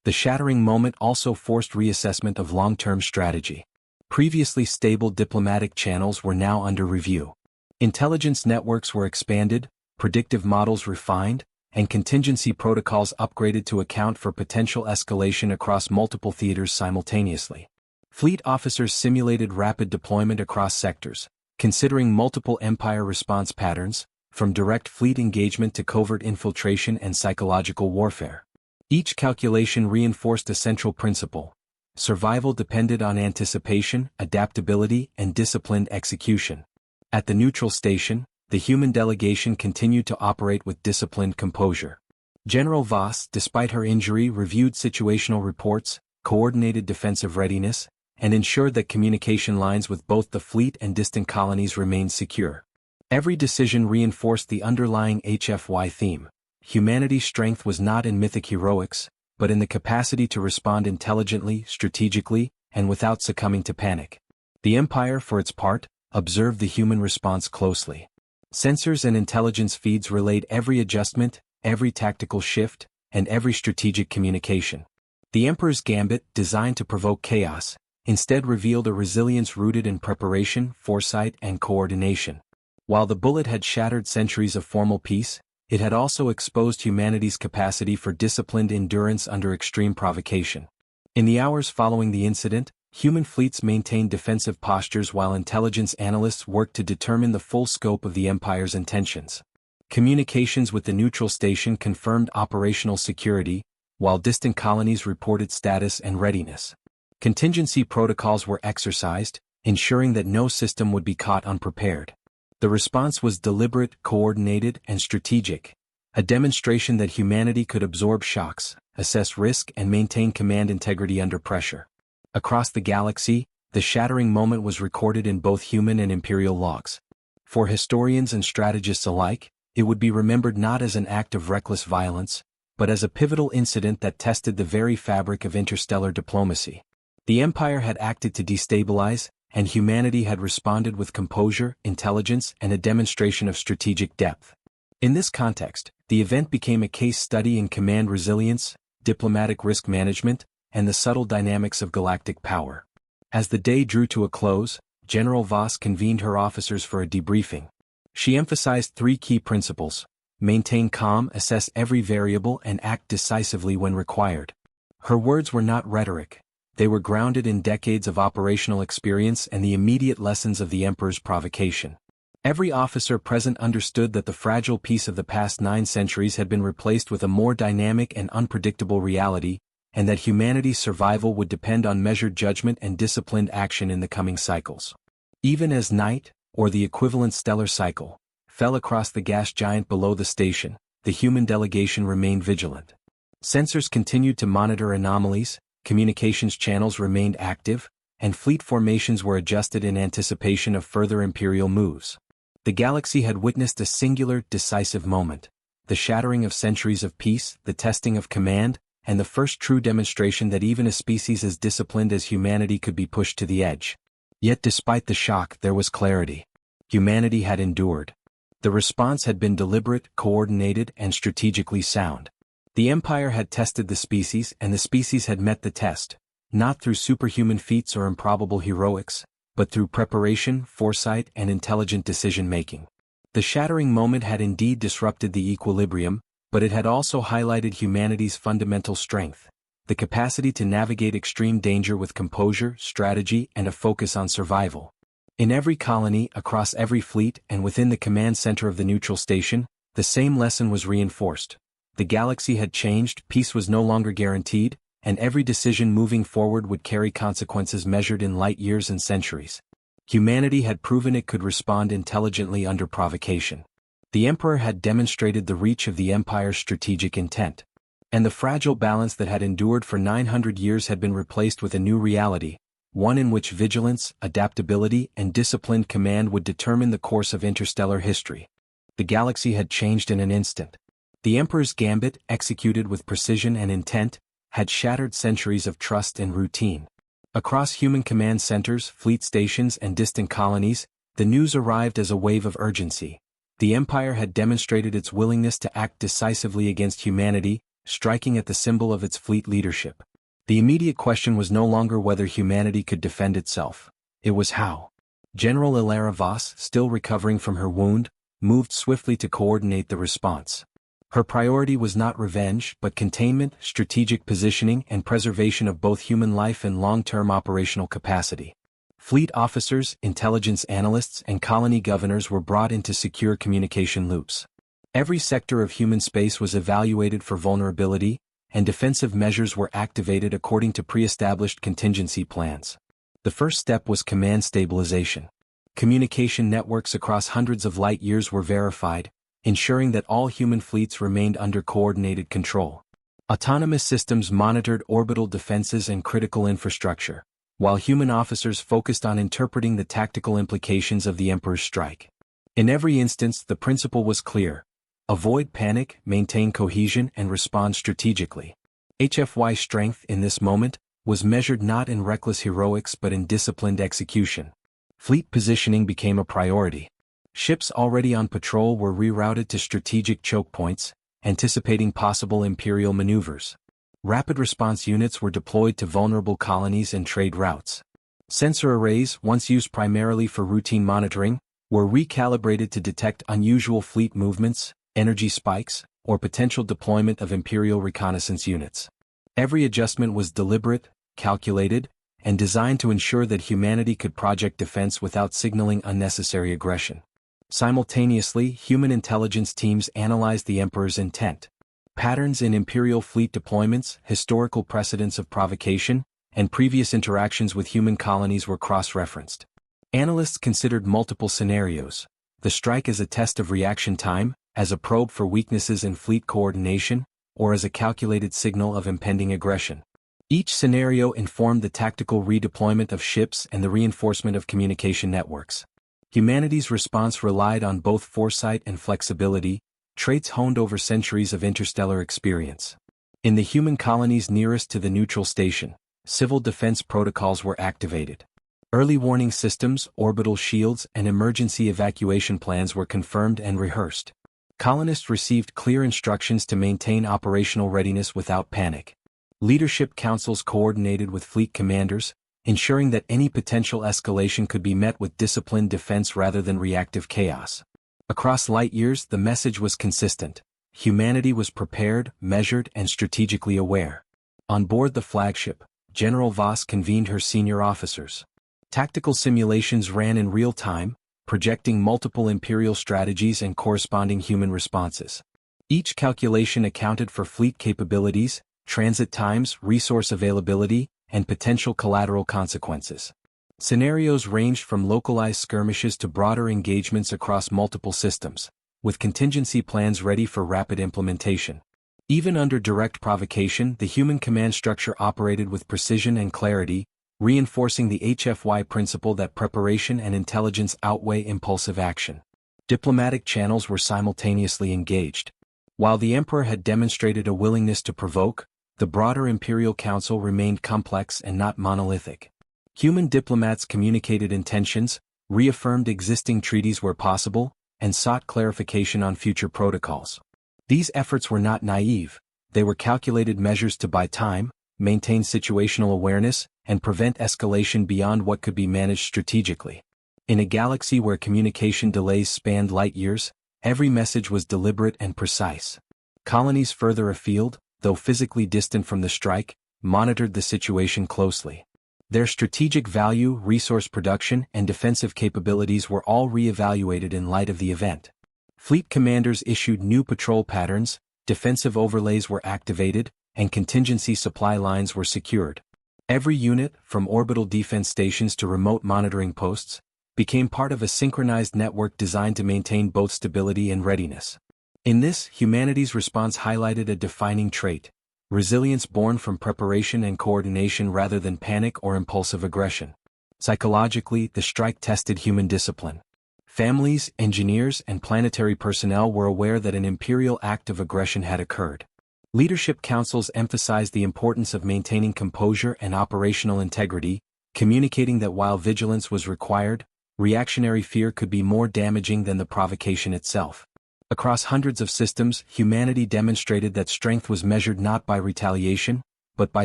The shattering moment also forced reassessment of long-term strategy. Previously stable diplomatic channels were now under review. Intelligence networks were expanded, predictive models refined, and contingency protocols upgraded to account for potential escalation across multiple theaters simultaneously. Fleet officers simulated rapid deployment across sectors, considering multiple Empire response patterns, from direct fleet engagement to covert infiltration and psychological warfare. Each calculation reinforced a central principle. Survival depended on anticipation, adaptability, and disciplined execution. At the neutral station, the human delegation continued to operate with disciplined composure. General Voss, despite her injury, reviewed situational reports, coordinated defensive readiness, and ensured that communication lines with both the fleet and distant colonies remained secure. Every decision reinforced the underlying HFY theme. Humanity's strength was not in mythic heroics, but in the capacity to respond intelligently, strategically, and without succumbing to panic. The Empire, for its part, observed the human response closely. Sensors and intelligence feeds relayed every adjustment, every tactical shift, and every strategic communication. The Emperor's gambit, designed to provoke chaos, instead revealed a resilience rooted in preparation, foresight, and coordination. While the bullet had shattered centuries of formal peace, it had also exposed humanity's capacity for disciplined endurance under extreme provocation. In the hours following the incident, human fleets maintained defensive postures while intelligence analysts worked to determine the full scope of the Empire's intentions. Communications with the neutral station confirmed operational security, while distant colonies reported status and readiness. Contingency protocols were exercised, ensuring that no system would be caught unprepared. The response was deliberate, coordinated, and strategic, a demonstration that humanity could absorb shocks, assess risk and maintain command integrity under pressure. Across the galaxy, the shattering moment was recorded in both human and imperial logs. For historians and strategists alike, it would be remembered not as an act of reckless violence, but as a pivotal incident that tested the very fabric of interstellar diplomacy. The Empire had acted to destabilize, and humanity had responded with composure, intelligence, and a demonstration of strategic depth. In this context, the event became a case study in command resilience, diplomatic risk management, and the subtle dynamics of galactic power. As the day drew to a close, General Voss convened her officers for a debriefing. She emphasized three key principles: maintain calm, assess every variable, and act decisively when required. Her words were not rhetoric. They were grounded in decades of operational experience and the immediate lessons of the Emperor's provocation. Every officer present understood that the fragile peace of the past 9 centuries had been replaced with a more dynamic and unpredictable reality, and that humanity's survival would depend on measured judgment and disciplined action in the coming cycles. Even as night, or the equivalent stellar cycle, fell across the gas giant below the station, the human delegation remained vigilant. Sensors continued to monitor anomalies, communications channels remained active, and fleet formations were adjusted in anticipation of further imperial moves. The galaxy had witnessed a singular, decisive moment: the shattering of centuries of peace, the testing of command, and the first true demonstration that even a species as disciplined as humanity could be pushed to the edge. Yet despite the shock, there was clarity. Humanity had endured. The response had been deliberate, coordinated, and strategically sound. The Empire had tested the species, and the species had met the test, not through superhuman feats or improbable heroics, but through preparation, foresight, and intelligent decision-making. The shattering moment had indeed disrupted the equilibrium, but it had also highlighted humanity's fundamental strength: the capacity to navigate extreme danger with composure, strategy, and a focus on survival. In every colony, across every fleet, and within the command center of the neutral station, the same lesson was reinforced. The galaxy had changed, peace was no longer guaranteed, and every decision moving forward would carry consequences measured in light years and centuries. Humanity had proven it could respond intelligently under provocation. The Emperor had demonstrated the reach of the Empire's strategic intent. And the fragile balance that had endured for 900 years had been replaced with a new reality, one in which vigilance, adaptability, and disciplined command would determine the course of interstellar history. The galaxy had changed in an instant. The Emperor's gambit, executed with precision and intent, had shattered centuries of trust and routine. Across human command centers, fleet stations, and distant colonies, the news arrived as a wave of urgency. The Empire had demonstrated its willingness to act decisively against humanity, striking at the symbol of its fleet leadership. The immediate question was no longer whether humanity could defend itself. It was how. General Ilara Voss, still recovering from her wound, moved swiftly to coordinate the response. Her priority was not revenge, but containment, strategic positioning, and preservation of both human life and long-term operational capacity. Fleet officers, intelligence analysts, and colony governors were brought in to secure communication loops. Every sector of human space was evaluated for vulnerability, and defensive measures were activated according to pre-established contingency plans. The first step was command stabilization. Communication networks across hundreds of light years were verified, ensuring that all human fleets remained under coordinated control. Autonomous systems monitored orbital defenses and critical infrastructure, while human officers focused on interpreting the tactical implications of the Emperor's strike. In every instance, the principle was clear: avoid panic, maintain cohesion, and respond strategically. HFY strength in this moment was measured not in reckless heroics but in disciplined execution. Fleet positioning became a priority. Ships already on patrol were rerouted to strategic choke points, anticipating possible Imperial maneuvers. Rapid response units were deployed to vulnerable colonies and trade routes. Sensor arrays, once used primarily for routine monitoring, were recalibrated to detect unusual fleet movements, energy spikes, or potential deployment of Imperial reconnaissance units. Every adjustment was deliberate, calculated, and designed to ensure that humanity could project defense without signaling unnecessary aggression. Simultaneously, human intelligence teams analyzed the Emperor's intent. Patterns in Imperial fleet deployments, historical precedents of provocation, and previous interactions with human colonies were cross-referenced. Analysts considered multiple scenarios: the strike as a test of reaction time, as a probe for weaknesses in fleet coordination, or as a calculated signal of impending aggression. Each scenario informed the tactical redeployment of ships and the reinforcement of communication networks. Humanity's response relied on both foresight and flexibility, traits honed over centuries of interstellar experience. In the human colonies nearest to the neutral station, civil defense protocols were activated. Early warning systems, orbital shields, and emergency evacuation plans were confirmed and rehearsed. Colonists received clear instructions to maintain operational readiness without panic. Leadership councils coordinated with fleet commanders, ensuring that any potential escalation could be met with disciplined defense rather than reactive chaos. Across light years, the message was consistent. Humanity was prepared, measured, and strategically aware. On board the flagship, General Voss convened her senior officers. Tactical simulations ran in real time, projecting multiple Imperial strategies and corresponding human responses. Each calculation accounted for fleet capabilities, transit times, resource availability, and potential collateral consequences. Scenarios ranged from localized skirmishes to broader engagements across multiple systems, with contingency plans ready for rapid implementation. Even under direct provocation, the human command structure operated with precision and clarity, reinforcing the HFY principle that preparation and intelligence outweigh impulsive action. Diplomatic channels were simultaneously engaged. While the Emperor had demonstrated a willingness to provoke, the broader Imperial Council remained complex and not monolithic. Human diplomats communicated intentions, reaffirmed existing treaties where possible, and sought clarification on future protocols. These efforts were not naive, they were calculated measures to buy time, maintain situational awareness, and prevent escalation beyond what could be managed strategically. In a galaxy where communication delays spanned light years, every message was deliberate and precise. Colonies further afield, though physically distant from the strike, monitored the situation closely. Their strategic value, resource production, and defensive capabilities were all re-evaluated in light of the event. Fleet commanders issued new patrol patterns, defensive overlays were activated, and contingency supply lines were secured. Every unit, from orbital defense stations to remote monitoring posts, became part of a synchronized network designed to maintain both stability and readiness. In this, humanity's response highlighted a defining trait: resilience born from preparation and coordination rather than panic or impulsive aggression. Psychologically, the strike tested human discipline. Families, engineers, and planetary personnel were aware that an imperial act of aggression had occurred. Leadership councils emphasized the importance of maintaining composure and operational integrity, communicating that while vigilance was required, reactionary fear could be more damaging than the provocation itself. Across hundreds of systems, humanity demonstrated that strength was measured not by retaliation, but by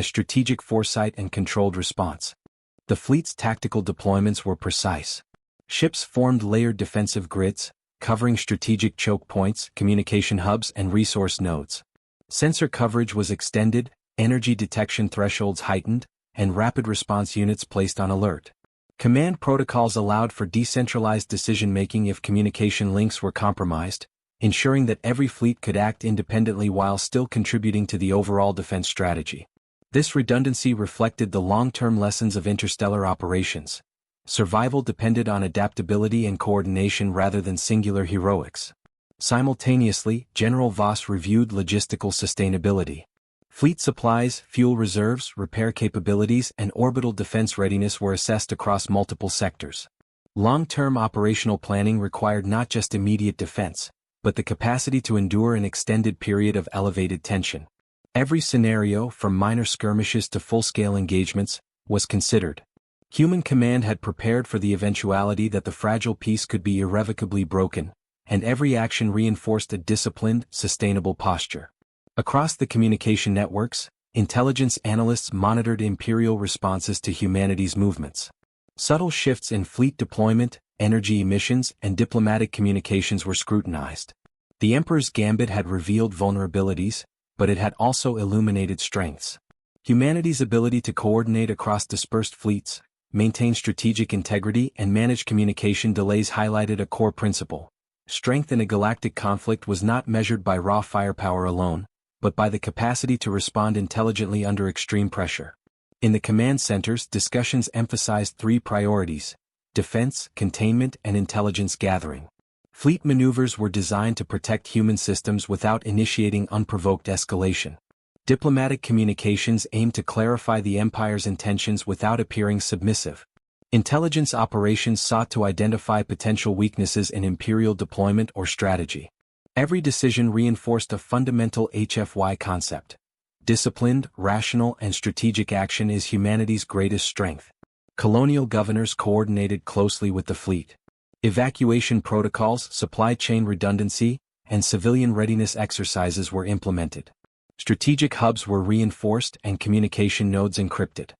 strategic foresight and controlled response. The fleet's tactical deployments were precise. Ships formed layered defensive grids, covering strategic choke points, communication hubs, and resource nodes. Sensor coverage was extended, energy detection thresholds heightened, and rapid response units placed on alert. Command protocols allowed for decentralized decision-making if communication links were compromised, ensuring that every fleet could act independently while still contributing to the overall defense strategy. This redundancy reflected the long-term lessons of interstellar operations. Survival depended on adaptability and coordination rather than singular heroics. Simultaneously, General Voss reviewed logistical sustainability. Fleet supplies, fuel reserves, repair capabilities, and orbital defense readiness were assessed across multiple sectors. Long-term operational planning required not just immediate defense, but the capacity to endure an extended period of elevated tension. Every scenario, from minor skirmishes to full-scale engagements, was considered. Human command had prepared for the eventuality that the fragile peace could be irrevocably broken, and every action reinforced a disciplined, sustainable posture. Across the communication networks, intelligence analysts monitored Imperial responses to humanity's movements. Subtle shifts in fleet deployment, energy emissions, and diplomatic communications were scrutinized. The Emperor's gambit had revealed vulnerabilities, but it had also illuminated strengths. Humanity's ability to coordinate across dispersed fleets, maintain strategic integrity, and manage communication delays highlighted a core principle. Strength in a galactic conflict was not measured by raw firepower alone, but by the capacity to respond intelligently under extreme pressure. In the command centers, discussions emphasized three priorities: defense, containment, and intelligence gathering. Fleet maneuvers were designed to protect human systems without initiating unprovoked escalation. Diplomatic communications aimed to clarify the Empire's intentions without appearing submissive. Intelligence operations sought to identify potential weaknesses in Imperial deployment or strategy. Every decision reinforced a fundamental HFY concept. Disciplined, rational, and strategic action is humanity's greatest strength. Colonial governors coordinated closely with the fleet. Evacuation protocols, supply chain redundancy, and civilian readiness exercises were implemented. Strategic hubs were reinforced and communication nodes encrypted.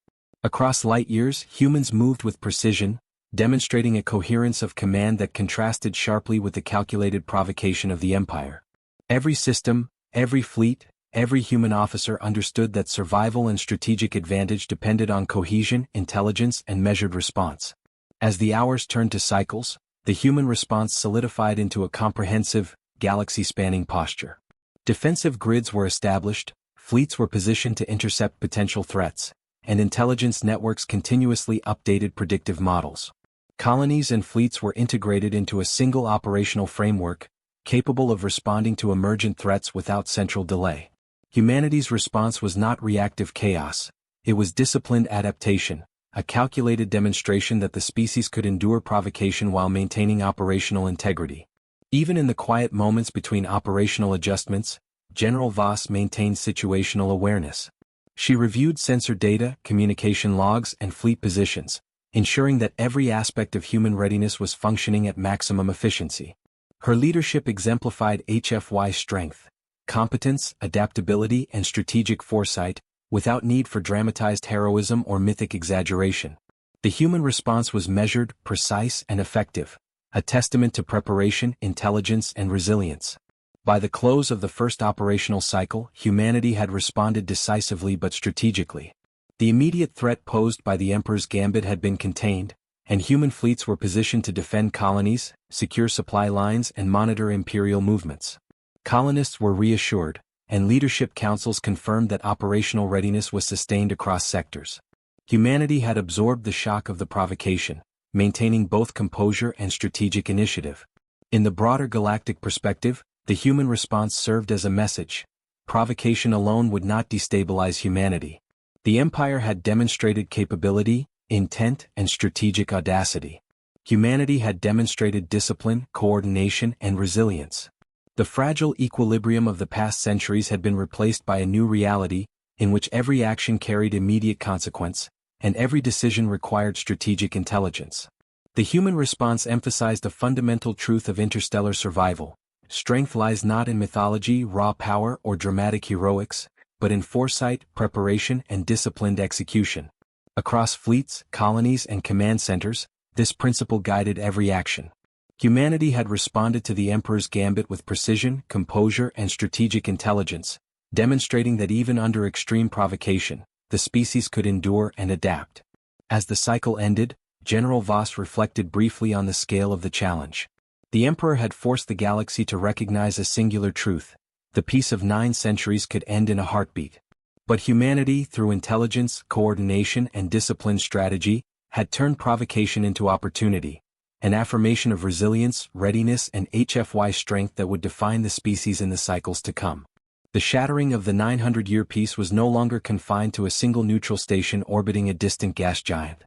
Across light years, humans moved with precision, demonstrating a coherence of command that contrasted sharply with the calculated provocation of the Empire. Every system, every fleet, every human officer understood that survival and strategic advantage depended on cohesion, intelligence, and measured response. As the hours turned to cycles, the human response solidified into a comprehensive, galaxy-spanning posture. Defensive grids were established, fleets were positioned to intercept potential threats, and intelligence networks continuously updated predictive models. Colonies and fleets were integrated into a single operational framework, capable of responding to emergent threats without central delay. Humanity's response was not reactive chaos, it was disciplined adaptation, a calculated demonstration that the species could endure provocation while maintaining operational integrity. Even in the quiet moments between operational adjustments, General Voss maintained situational awareness. She reviewed sensor data, communication logs, and fleet positions, ensuring that every aspect of human readiness was functioning at maximum efficiency. Her leadership exemplified HFY strength, competence, adaptability, and strategic foresight, without need for dramatized heroism or mythic exaggeration. The human response was measured, precise, and effective, a testament to preparation, intelligence, and resilience. By the close of the first operational cycle, humanity had responded decisively but strategically. The immediate threat posed by the Emperor's gambit had been contained, and human fleets were positioned to defend colonies, secure supply lines, and monitor Imperial movements. Colonists were reassured, and leadership councils confirmed that operational readiness was sustained across sectors. Humanity had absorbed the shock of the provocation, maintaining both composure and strategic initiative. In the broader galactic perspective, the human response served as a message. Provocation alone would not destabilize humanity. The Empire had demonstrated capability, intent, and strategic audacity. Humanity had demonstrated discipline, coordination, and resilience. The fragile equilibrium of the past centuries had been replaced by a new reality, in which every action carried immediate consequence, and every decision required strategic intelligence. The human response emphasized a fundamental truth of interstellar survival. Strength lies not in mythology, raw power, or dramatic heroics, but in foresight, preparation, and disciplined execution. Across fleets, colonies, and command centers, this principle guided every action. Humanity had responded to the Emperor's gambit with precision, composure, and strategic intelligence, demonstrating that even under extreme provocation, the species could endure and adapt. As the cycle ended, General Voss reflected briefly on the scale of the challenge. The Emperor had forced the galaxy to recognize a singular truth: the peace of 9 centuries could end in a heartbeat. But humanity, through intelligence, coordination, and disciplined strategy, had turned provocation into opportunity, an affirmation of resilience, readiness, and HFY strength that would define the species in the cycles to come. The shattering of the 900-year peace was no longer confined to a single neutral station orbiting a distant gas giant.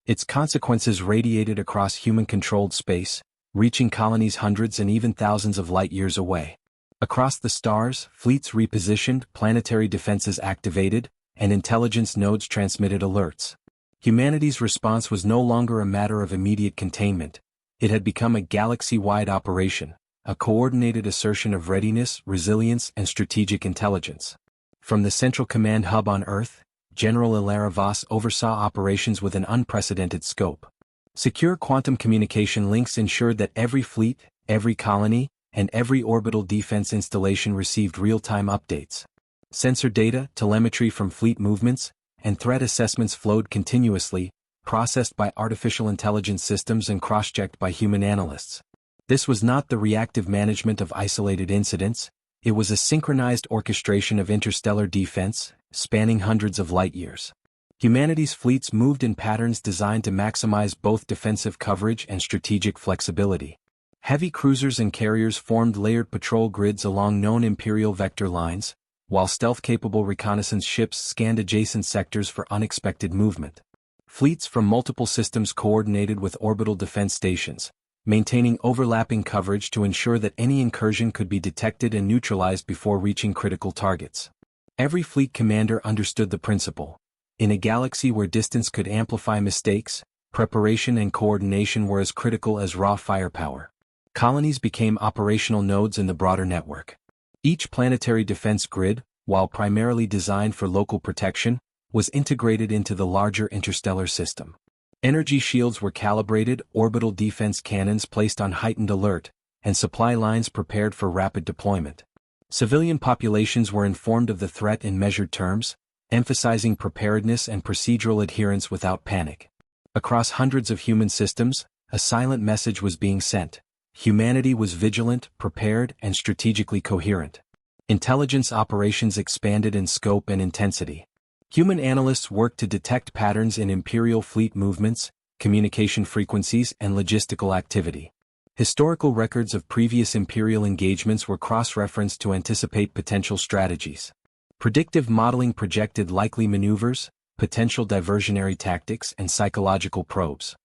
Its consequences radiated across human-controlled space, reaching colonies hundreds and even thousands of light-years away. Across the stars, fleets repositioned, planetary defenses activated, and intelligence nodes transmitted alerts. Humanity's response was no longer a matter of immediate containment. It had become a galaxy-wide operation, a coordinated assertion of readiness, resilience, and strategic intelligence. From the Central Command Hub on Earth, General Ilara Voss oversaw operations with an unprecedented scope. Secure quantum communication links ensured that every fleet, every colony, and every orbital defense installation received real-time updates. Sensor data, telemetry from fleet movements, and threat assessments flowed continuously, processed by artificial intelligence systems and cross-checked by human analysts. This was not the reactive management of isolated incidents, it was a synchronized orchestration of interstellar defense, spanning hundreds of light-years. Humanity's fleets moved in patterns designed to maximize both defensive coverage and strategic flexibility. Heavy cruisers and carriers formed layered patrol grids along known Imperial vector lines, while stealth-capable reconnaissance ships scanned adjacent sectors for unexpected movement. Fleets from multiple systems coordinated with orbital defense stations, maintaining overlapping coverage to ensure that any incursion could be detected and neutralized before reaching critical targets. Every fleet commander understood the principle. In a galaxy where distance could amplify mistakes, preparation and coordination were as critical as raw firepower. Colonies became operational nodes in the broader network. Each planetary defense grid, while primarily designed for local protection, was integrated into the larger interstellar system. Energy shields were calibrated, orbital defense cannons placed on heightened alert, and supply lines prepared for rapid deployment. Civilian populations were informed of the threat in measured terms, emphasizing preparedness and procedural adherence without panic. Across hundreds of human systems, a silent message was being sent. Humanity was vigilant, prepared, and strategically coherent. Intelligence operations expanded in scope and intensity. Human analysts worked to detect patterns in Imperial fleet movements, communication frequencies, and logistical activity. Historical records of previous Imperial engagements were cross-referenced to anticipate potential strategies. Predictive modeling projected likely maneuvers, potential diversionary tactics, and psychological probes.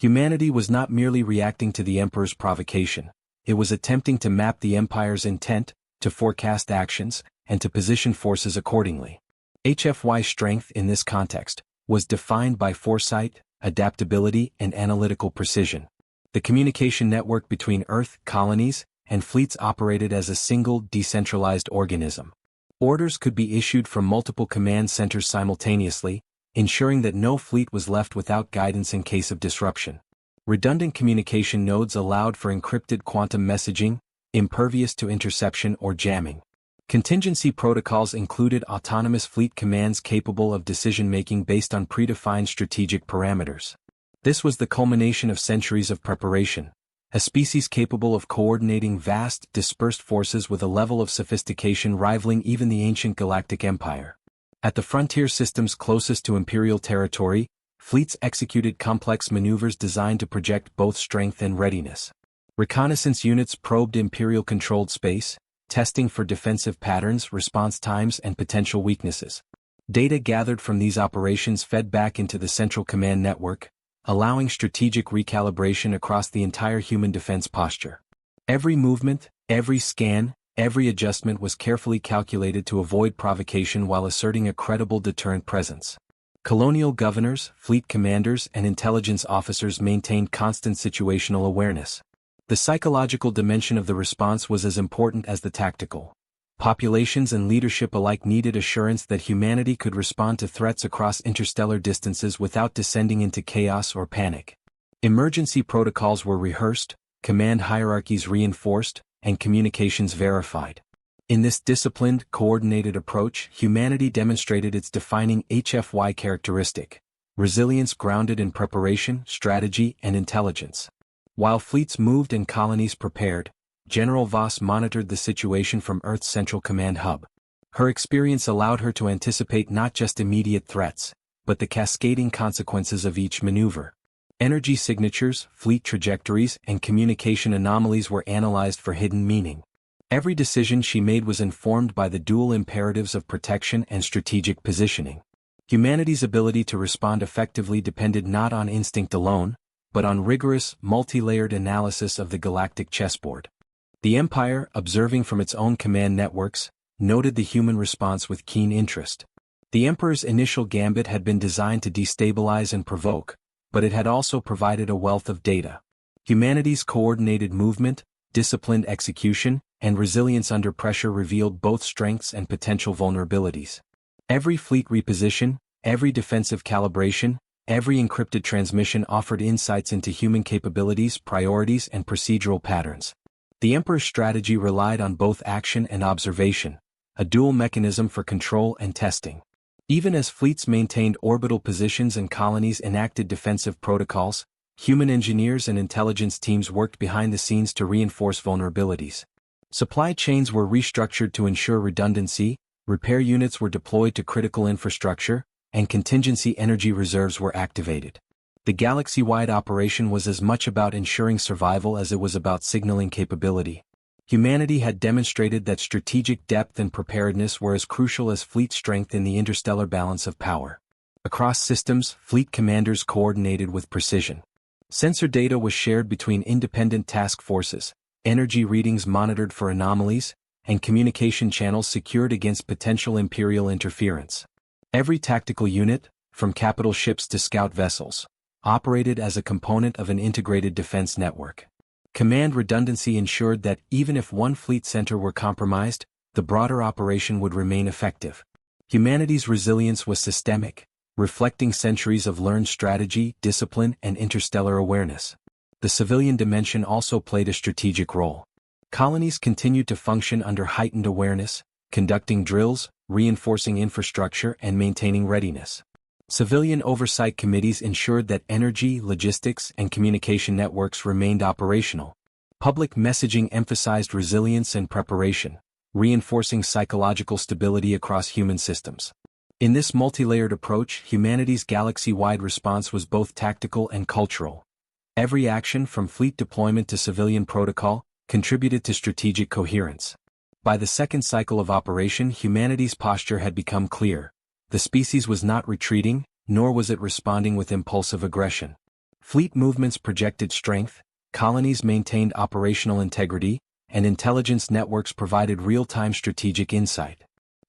Humanity was not merely reacting to the Emperor's provocation, it was attempting to map the Empire's intent, to forecast actions, and to position forces accordingly. HFY strength in this context was defined by foresight, adaptability, and analytical precision. The communication network between Earth, colonies, and fleets operated as a single, decentralized organism. Orders could be issued from multiple command centers simultaneously, ensuring that no fleet was left without guidance in case of disruption. Redundant communication nodes allowed for encrypted quantum messaging, impervious to interception or jamming. Contingency protocols included autonomous fleet commands capable of decision-making based on predefined strategic parameters. This was the culmination of centuries of preparation, a species capable of coordinating vast, dispersed forces with a level of sophistication rivaling even the ancient Galactic Empire. At the frontier systems closest to Imperial territory, fleets executed complex maneuvers designed to project both strength and readiness. Reconnaissance units probed Imperial-controlled space, testing for defensive patterns, response times, and potential weaknesses. Data gathered from these operations fed back into the central command network, allowing strategic recalibration across the entire human defense posture. Every movement, every scan, every adjustment was carefully calculated to avoid provocation while asserting a credible deterrent presence. Colonial governors, fleet commanders, and intelligence officers maintained constant situational awareness. The psychological dimension of the response was as important as the tactical. Populations and leadership alike needed assurance that humanity could respond to threats across interstellar distances without descending into chaos or panic. Emergency protocols were rehearsed, command hierarchies reinforced, and communications verified. In this disciplined, coordinated approach, humanity demonstrated its defining HFY characteristic: resilience grounded in preparation, strategy, and intelligence. While fleets moved and colonies prepared, General Voss monitored the situation from Earth's central command hub. Her experience allowed her to anticipate not just immediate threats, but the cascading consequences of each maneuver. Energy signatures, fleet trajectories, and communication anomalies were analyzed for hidden meaning. Every decision she made was informed by the dual imperatives of protection and strategic positioning. Humanity's ability to respond effectively depended not on instinct alone, but on rigorous, multi-layered analysis of the galactic chessboard. The Empire, observing from its own command networks, noted the human response with keen interest. The Emperor's initial gambit had been designed to destabilize and provoke, but it had also provided a wealth of data. Humanity's coordinated movement, disciplined execution, and resilience under pressure revealed both strengths and potential vulnerabilities. Every fleet reposition, every defensive calibration, every encrypted transmission offered insights into human capabilities, priorities, and procedural patterns. The Emperor's strategy relied on both action and observation, a dual mechanism for control and testing. Even as fleets maintained orbital positions and colonies enacted defensive protocols, human engineers and intelligence teams worked behind the scenes to reinforce vulnerabilities. Supply chains were restructured to ensure redundancy, repair units were deployed to critical infrastructure, and contingency energy reserves were activated. The galaxy-wide operation was as much about ensuring survival as it was about signaling capability. Humanity had demonstrated that strategic depth and preparedness were as crucial as fleet strength in the interstellar balance of power. Across systems, fleet commanders coordinated with precision. Sensor data was shared between independent task forces, energy readings monitored for anomalies, and communication channels secured against potential Imperial interference. Every tactical unit, from capital ships to scout vessels, operated as a component of an integrated defense network. Command redundancy ensured that even if one fleet center were compromised, the broader operation would remain effective. Humanity's resilience was systemic, reflecting centuries of learned strategy, discipline, and interstellar awareness. The civilian dimension also played a strategic role. Colonies continued to function under heightened awareness, conducting drills, reinforcing infrastructure, and maintaining readiness. Civilian oversight committees ensured that energy, logistics, and communication networks remained operational. Public messaging emphasized resilience and preparation, reinforcing psychological stability across human systems. In this multi-layered approach, humanity's galaxy-wide response was both tactical and cultural. Every action, from fleet deployment to civilian protocol, contributed to strategic coherence. By the second cycle of operation, humanity's posture had become clear. The species was not retreating, nor was it responding with impulsive aggression. Fleet movements projected strength, colonies maintained operational integrity, and intelligence networks provided real-time strategic insight.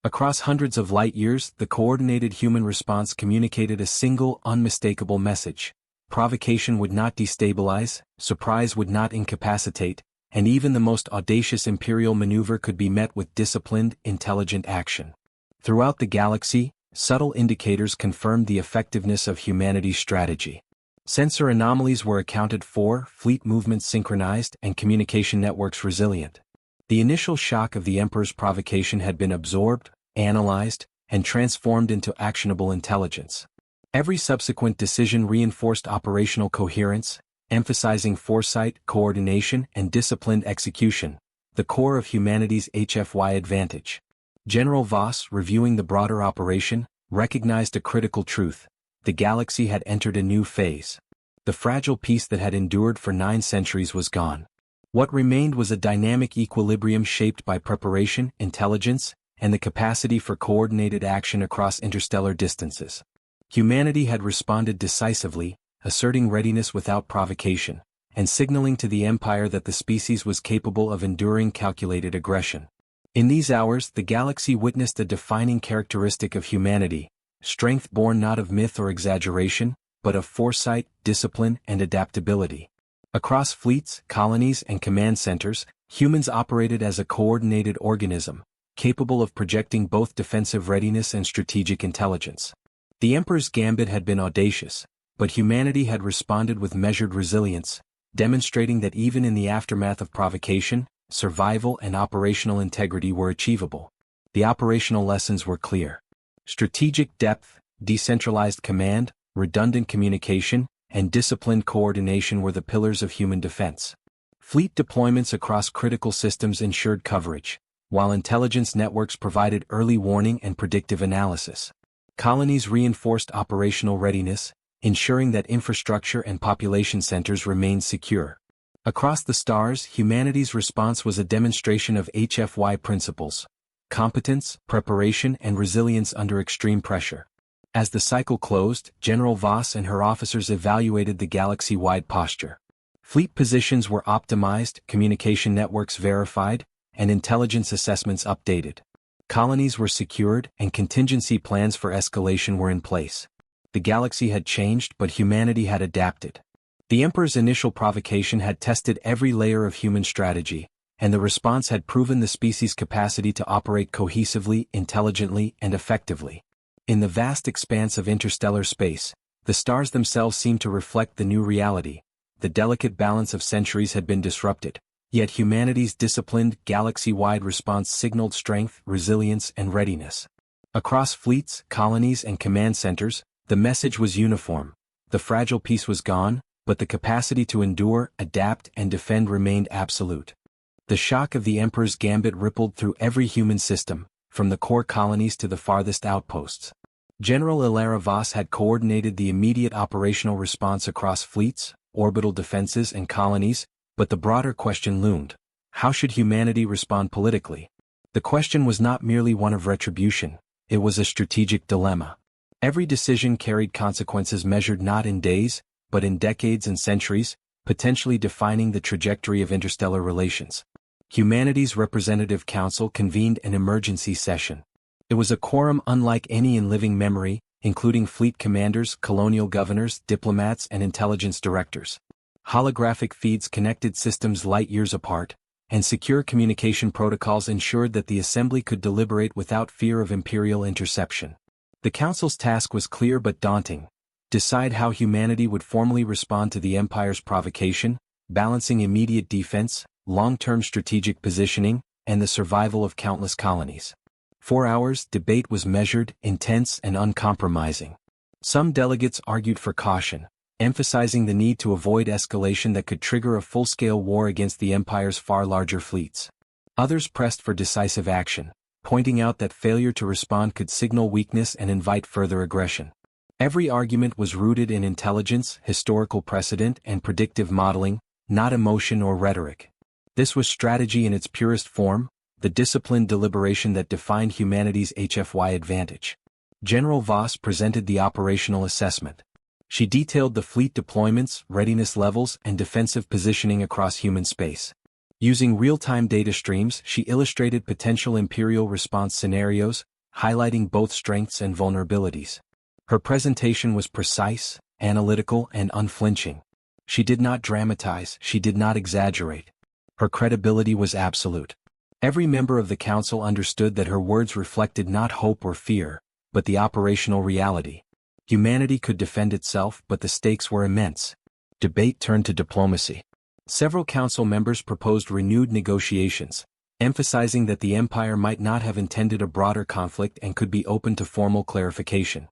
Across hundreds of light-years, the coordinated human response communicated a single, unmistakable message. Provocation would not destabilize, surprise would not incapacitate, and even the most audacious Imperial maneuver could be met with disciplined, intelligent action. Throughout the galaxy, subtle indicators confirmed the effectiveness of humanity's strategy. Sensor anomalies were accounted for, fleet movements synchronized, and communication networks resilient. The initial shock of the Emperor's provocation had been absorbed, analyzed, and transformed into actionable intelligence. Every subsequent decision reinforced operational coherence, emphasizing foresight, coordination, and disciplined execution, the core of humanity's HFY advantage. General Voss, reviewing the broader operation, recognized a critical truth: the galaxy had entered a new phase. The fragile peace that had endured for 9 centuries was gone. What remained was a dynamic equilibrium shaped by preparation, intelligence, and the capacity for coordinated action across interstellar distances. Humanity had responded decisively, asserting readiness without provocation, and signaling to the Empire that the species was capable of enduring calculated aggression. In these hours, the galaxy witnessed a defining characteristic of humanity: strength born not of myth or exaggeration, but of foresight, discipline, and adaptability. Across fleets, colonies, and command centers, humans operated as a coordinated organism, capable of projecting both defensive readiness and strategic intelligence. The Emperor's gambit had been audacious, but humanity had responded with measured resilience, demonstrating that even in the aftermath of provocation, survival and operational integrity were achievable. The operational lessons were clear. Strategic depth, decentralized command, redundant communication, and disciplined coordination were the pillars of human defense. Fleet deployments across critical systems ensured coverage, while intelligence networks provided early warning and predictive analysis. Colonies reinforced operational readiness, ensuring that infrastructure and population centers remained secure. Across the stars, humanity's response was a demonstration of HFY principles: competence, preparation, and resilience under extreme pressure. As the cycle closed, General Voss and her officers evaluated the galaxy-wide posture. Fleet positions were optimized, communication networks verified, and intelligence assessments updated. Colonies were secured, and contingency plans for escalation were in place. The galaxy had changed, but humanity had adapted. The Emperor's initial provocation had tested every layer of human strategy, and the response had proven the species' capacity to operate cohesively, intelligently, and effectively. In the vast expanse of interstellar space, the stars themselves seemed to reflect the new reality. The delicate balance of centuries had been disrupted, yet humanity's disciplined, galaxy-wide response signaled strength, resilience, and readiness. Across fleets, colonies, and command centers, the message was uniform: the fragile peace was gone, but the capacity to endure, adapt, and defend remained absolute. The shock of the Emperor's gambit rippled through every human system, from the core colonies to the farthest outposts. General Ilara Voss had coordinated the immediate operational response across fleets, orbital defenses and colonies, but the broader question loomed. How should humanity respond politically? The question was not merely one of retribution, it was a strategic dilemma. Every decision carried consequences measured not in days, but in decades and centuries, potentially defining the trajectory of interstellar relations. Humanity's Representative Council convened an emergency session. It was a quorum unlike any in living memory, including fleet commanders, colonial governors, diplomats, and intelligence directors. Holographic feeds connected systems light years apart, and secure communication protocols ensured that the assembly could deliberate without fear of imperial interception. The Council's task was clear but daunting: decide how humanity would formally respond to the Empire's provocation, balancing immediate defense, long-term strategic positioning, and the survival of countless colonies. 4 hours, debate was measured, intense, and uncompromising. Some delegates argued for caution, emphasizing the need to avoid escalation that could trigger a full-scale war against the Empire's far larger fleets. Others pressed for decisive action, pointing out that failure to respond could signal weakness and invite further aggression. Every argument was rooted in intelligence, historical precedent, and predictive modeling, not emotion or rhetoric. This was strategy in its purest form, the disciplined deliberation that defined humanity's HFY advantage. General Voss presented the operational assessment. She detailed the fleet deployments, readiness levels, and defensive positioning across human space. Using real-time data streams, she illustrated potential imperial response scenarios, highlighting both strengths and vulnerabilities. Her presentation was precise, analytical, and unflinching. She did not dramatize, she did not exaggerate. Her credibility was absolute. Every member of the council understood that her words reflected not hope or fear, but the operational reality. Humanity could defend itself, but the stakes were immense. Debate turned to diplomacy. Several council members proposed renewed negotiations, emphasizing that the Empire might not have intended a broader conflict and could be open to formal clarification.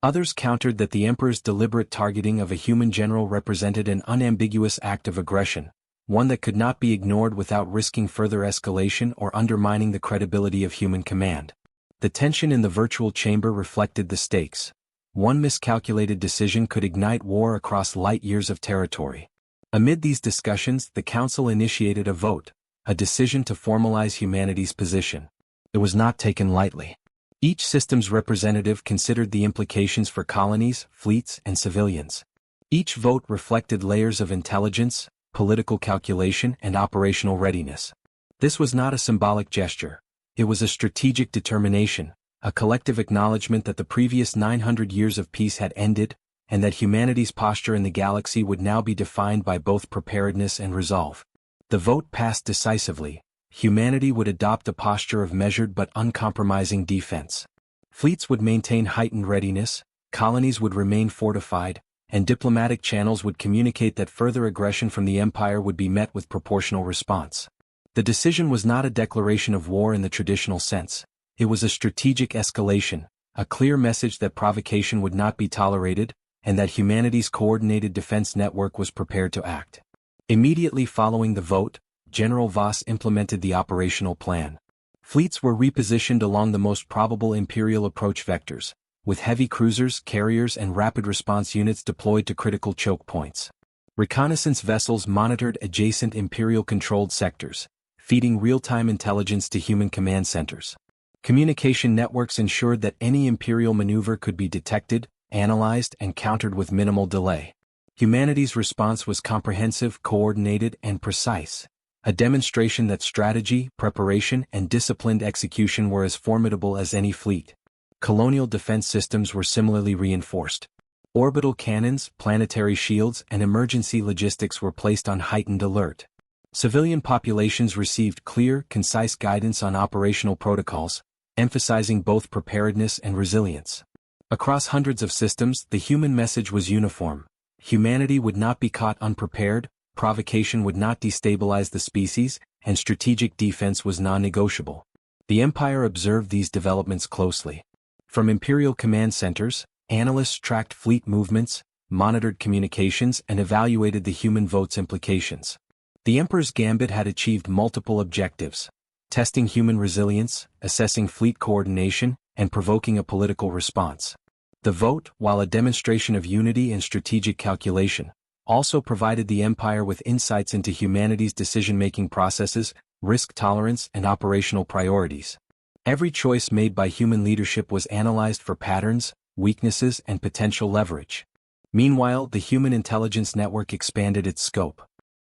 Others countered that the Emperor's deliberate targeting of a human general represented an unambiguous act of aggression, one that could not be ignored without risking further escalation or undermining the credibility of human command. The tension in the virtual chamber reflected the stakes. One miscalculated decision could ignite war across light years of territory. Amid these discussions, the Council initiated a vote, a decision to formalize humanity's position. It was not taken lightly. Each system's representative considered the implications for colonies, fleets, and civilians. Each vote reflected layers of intelligence, political calculation, and operational readiness. This was not a symbolic gesture. It was a strategic determination, a collective acknowledgement that the previous 900 years of peace had ended, and that humanity's posture in the galaxy would now be defined by both preparedness and resolve. The vote passed decisively. Humanity would adopt a posture of measured but uncompromising defense. Fleets would maintain heightened readiness, colonies would remain fortified, and diplomatic channels would communicate that further aggression from the Empire would be met with proportional response. The decision was not a declaration of war in the traditional sense. It was a strategic escalation, a clear message that provocation would not be tolerated, and that humanity's coordinated defense network was prepared to act. Immediately following the vote, General Voss implemented the operational plan. Fleets were repositioned along the most probable Imperial approach vectors, with heavy cruisers, carriers, and rapid response units deployed to critical choke points. Reconnaissance vessels monitored adjacent Imperial-controlled sectors, feeding real-time intelligence to human command centers. Communication networks ensured that any Imperial maneuver could be detected, analyzed, and countered with minimal delay. Humanity's response was comprehensive, coordinated, and precise, a demonstration that strategy, preparation, and disciplined execution were as formidable as any fleet. Colonial defense systems were similarly reinforced. Orbital cannons, planetary shields, and emergency logistics were placed on heightened alert. Civilian populations received clear, concise guidance on operational protocols, emphasizing both preparedness and resilience. Across hundreds of systems, the human message was uniform. Humanity would not be caught unprepared, provocation would not destabilize the species, and strategic defense was non-negotiable. The Empire observed these developments closely. From Imperial command centers, analysts tracked fleet movements, monitored communications, and evaluated the human vote's implications. The Emperor's gambit had achieved multiple objectives: testing human resilience, assessing fleet coordination, and provoking a political response. The vote, while a demonstration of unity and strategic calculation, also provided the Empire with insights into humanity's decision-making processes, risk tolerance, and operational priorities. Every choice made by human leadership was analyzed for patterns, weaknesses, and potential leverage. Meanwhile, the Human Intelligence Network expanded its scope.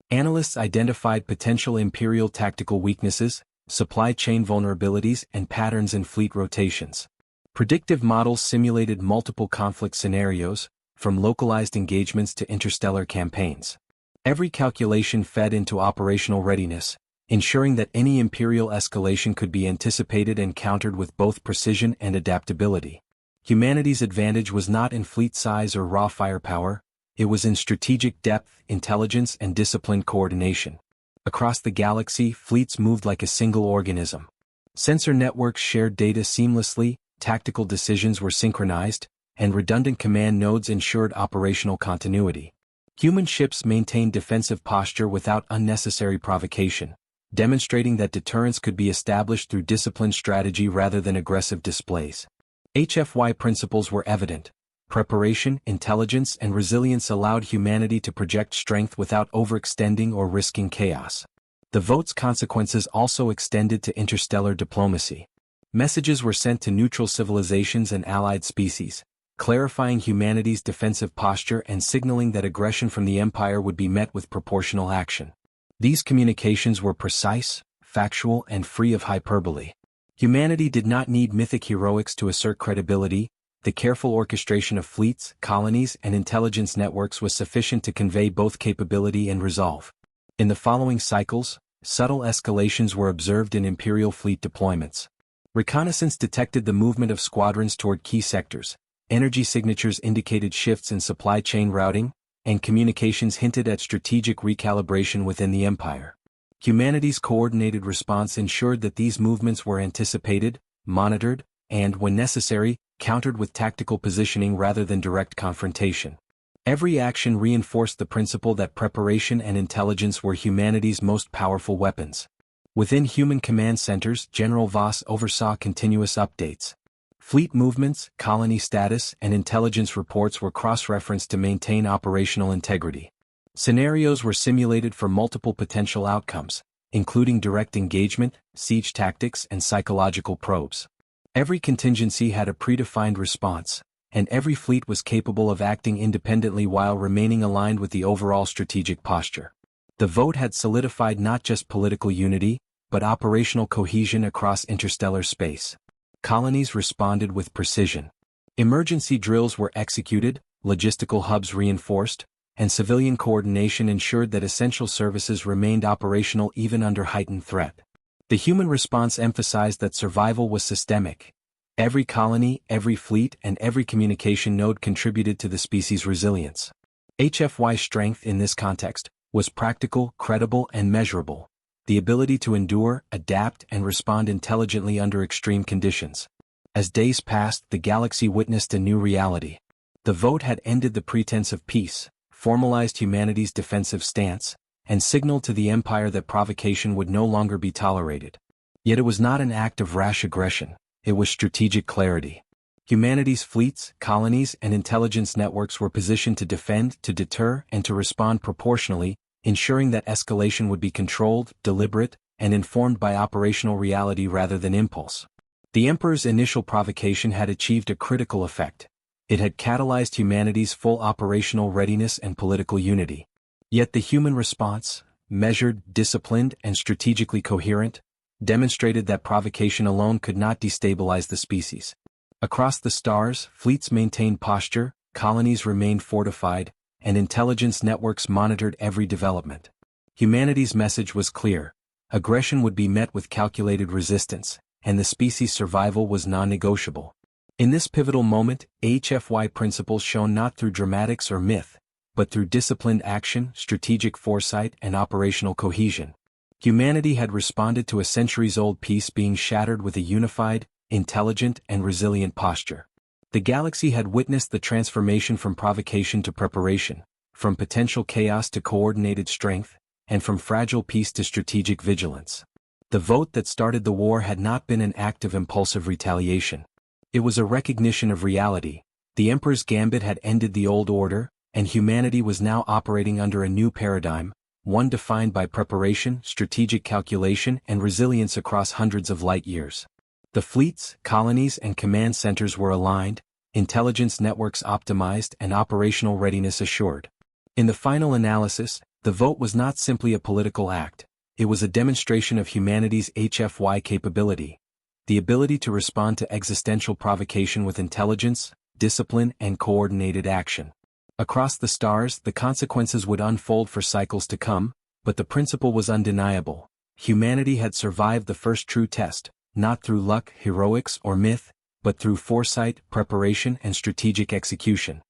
Analysts identified potential Imperial tactical weaknesses, supply chain vulnerabilities, and patterns in fleet rotations. Predictive models simulated multiple conflict scenarios, from localized engagements to interstellar campaigns. Every calculation fed into operational readiness, ensuring that any Imperial escalation could be anticipated and countered with both precision and adaptability. Humanity's advantage was not in fleet size or raw firepower, it was in strategic depth, intelligence, and disciplined coordination. Across the galaxy, fleets moved like a single organism. Sensor networks shared data seamlessly, tactical decisions were synchronized, and redundant command nodes ensured operational continuity. Human ships maintained defensive posture without unnecessary provocation, demonstrating that deterrence could be established through disciplined strategy rather than aggressive displays. HFY principles were evident. Preparation, intelligence, and resilience allowed humanity to project strength without overextending or risking chaos. The vote's consequences also extended to interstellar diplomacy. Messages were sent to neutral civilizations and allied species, clarifying humanity's defensive posture and signaling that aggression from the Empire would be met with proportional action. These communications were precise, factual, and free of hyperbole. Humanity did not need mythic heroics to assert credibility. The careful orchestration of fleets, colonies, and intelligence networks was sufficient to convey both capability and resolve. In the following cycles, subtle escalations were observed in Imperial fleet deployments. Reconnaissance detected the movement of squadrons toward key sectors, energy signatures indicated shifts in supply chain routing, and communications hinted at strategic recalibration within the Empire. Humanity's coordinated response ensured that these movements were anticipated, monitored, and, when necessary, countered with tactical positioning rather than direct confrontation. Every action reinforced the principle that preparation and intelligence were humanity's most powerful weapons. Within human command centers, General Voss oversaw continuous updates. Fleet movements, colony status, and intelligence reports were cross-referenced to maintain operational integrity. Scenarios were simulated for multiple potential outcomes, including direct engagement, siege tactics, and psychological probes. Every contingency had a predefined response, and every fleet was capable of acting independently while remaining aligned with the overall strategic posture. The vote had solidified not just political unity, but operational cohesion across interstellar space. Colonies responded with precision. Emergency drills were executed, logistical hubs reinforced, and civilian coordination ensured that essential services remained operational even under heightened threat. The human response emphasized that survival was systemic. Every colony, every fleet, and every communication node contributed to the species' resilience. HFY's strength in this context was practical, credible, and measurable. The ability to endure, adapt, and respond intelligently under extreme conditions. As days passed, the galaxy witnessed a new reality. The vote had ended the pretense of peace, formalized humanity's defensive stance, and signaled to the Empire that provocation would no longer be tolerated. Yet it was not an act of rash aggression, it was strategic clarity. Humanity's fleets, colonies, and intelligence networks were positioned to defend, to deter, and to respond proportionally, ensuring that escalation would be controlled, deliberate, and informed by operational reality rather than impulse. The Emperor's initial provocation had achieved a critical effect. It had catalyzed humanity's full operational readiness and political unity. Yet the human response, measured, disciplined, and strategically coherent, demonstrated that provocation alone could not destabilize the species. Across the stars, fleets maintained posture, colonies remained fortified, and intelligence networks monitored every development. Humanity's message was clear: aggression would be met with calculated resistance, and the species' survival was non-negotiable. In this pivotal moment, HFY principles shone not through dramatics or myth, but through disciplined action, strategic foresight, and operational cohesion. Humanity had responded to a centuries-old peace being shattered with a unified, intelligent, and resilient posture. The galaxy had witnessed the transformation from provocation to preparation, from potential chaos to coordinated strength, and from fragile peace to strategic vigilance. The vote that started the war had not been an act of impulsive retaliation. It was a recognition of reality, The Emperor's Gambit had ended the old order, and humanity was now operating under a new paradigm, one defined by preparation, strategic calculation, and resilience across hundreds of light years. The fleets, colonies, and command centers were aligned, intelligence networks optimized, and operational readiness assured. In the final analysis, the vote was not simply a political act, it was a demonstration of humanity's HFY capability, the ability to respond to existential provocation with intelligence, discipline, and coordinated action. Across the stars, the consequences would unfold for cycles to come, but the principle was undeniable. Humanity had survived the first true test, not through luck, heroics, or myth, but through foresight, preparation, and strategic execution.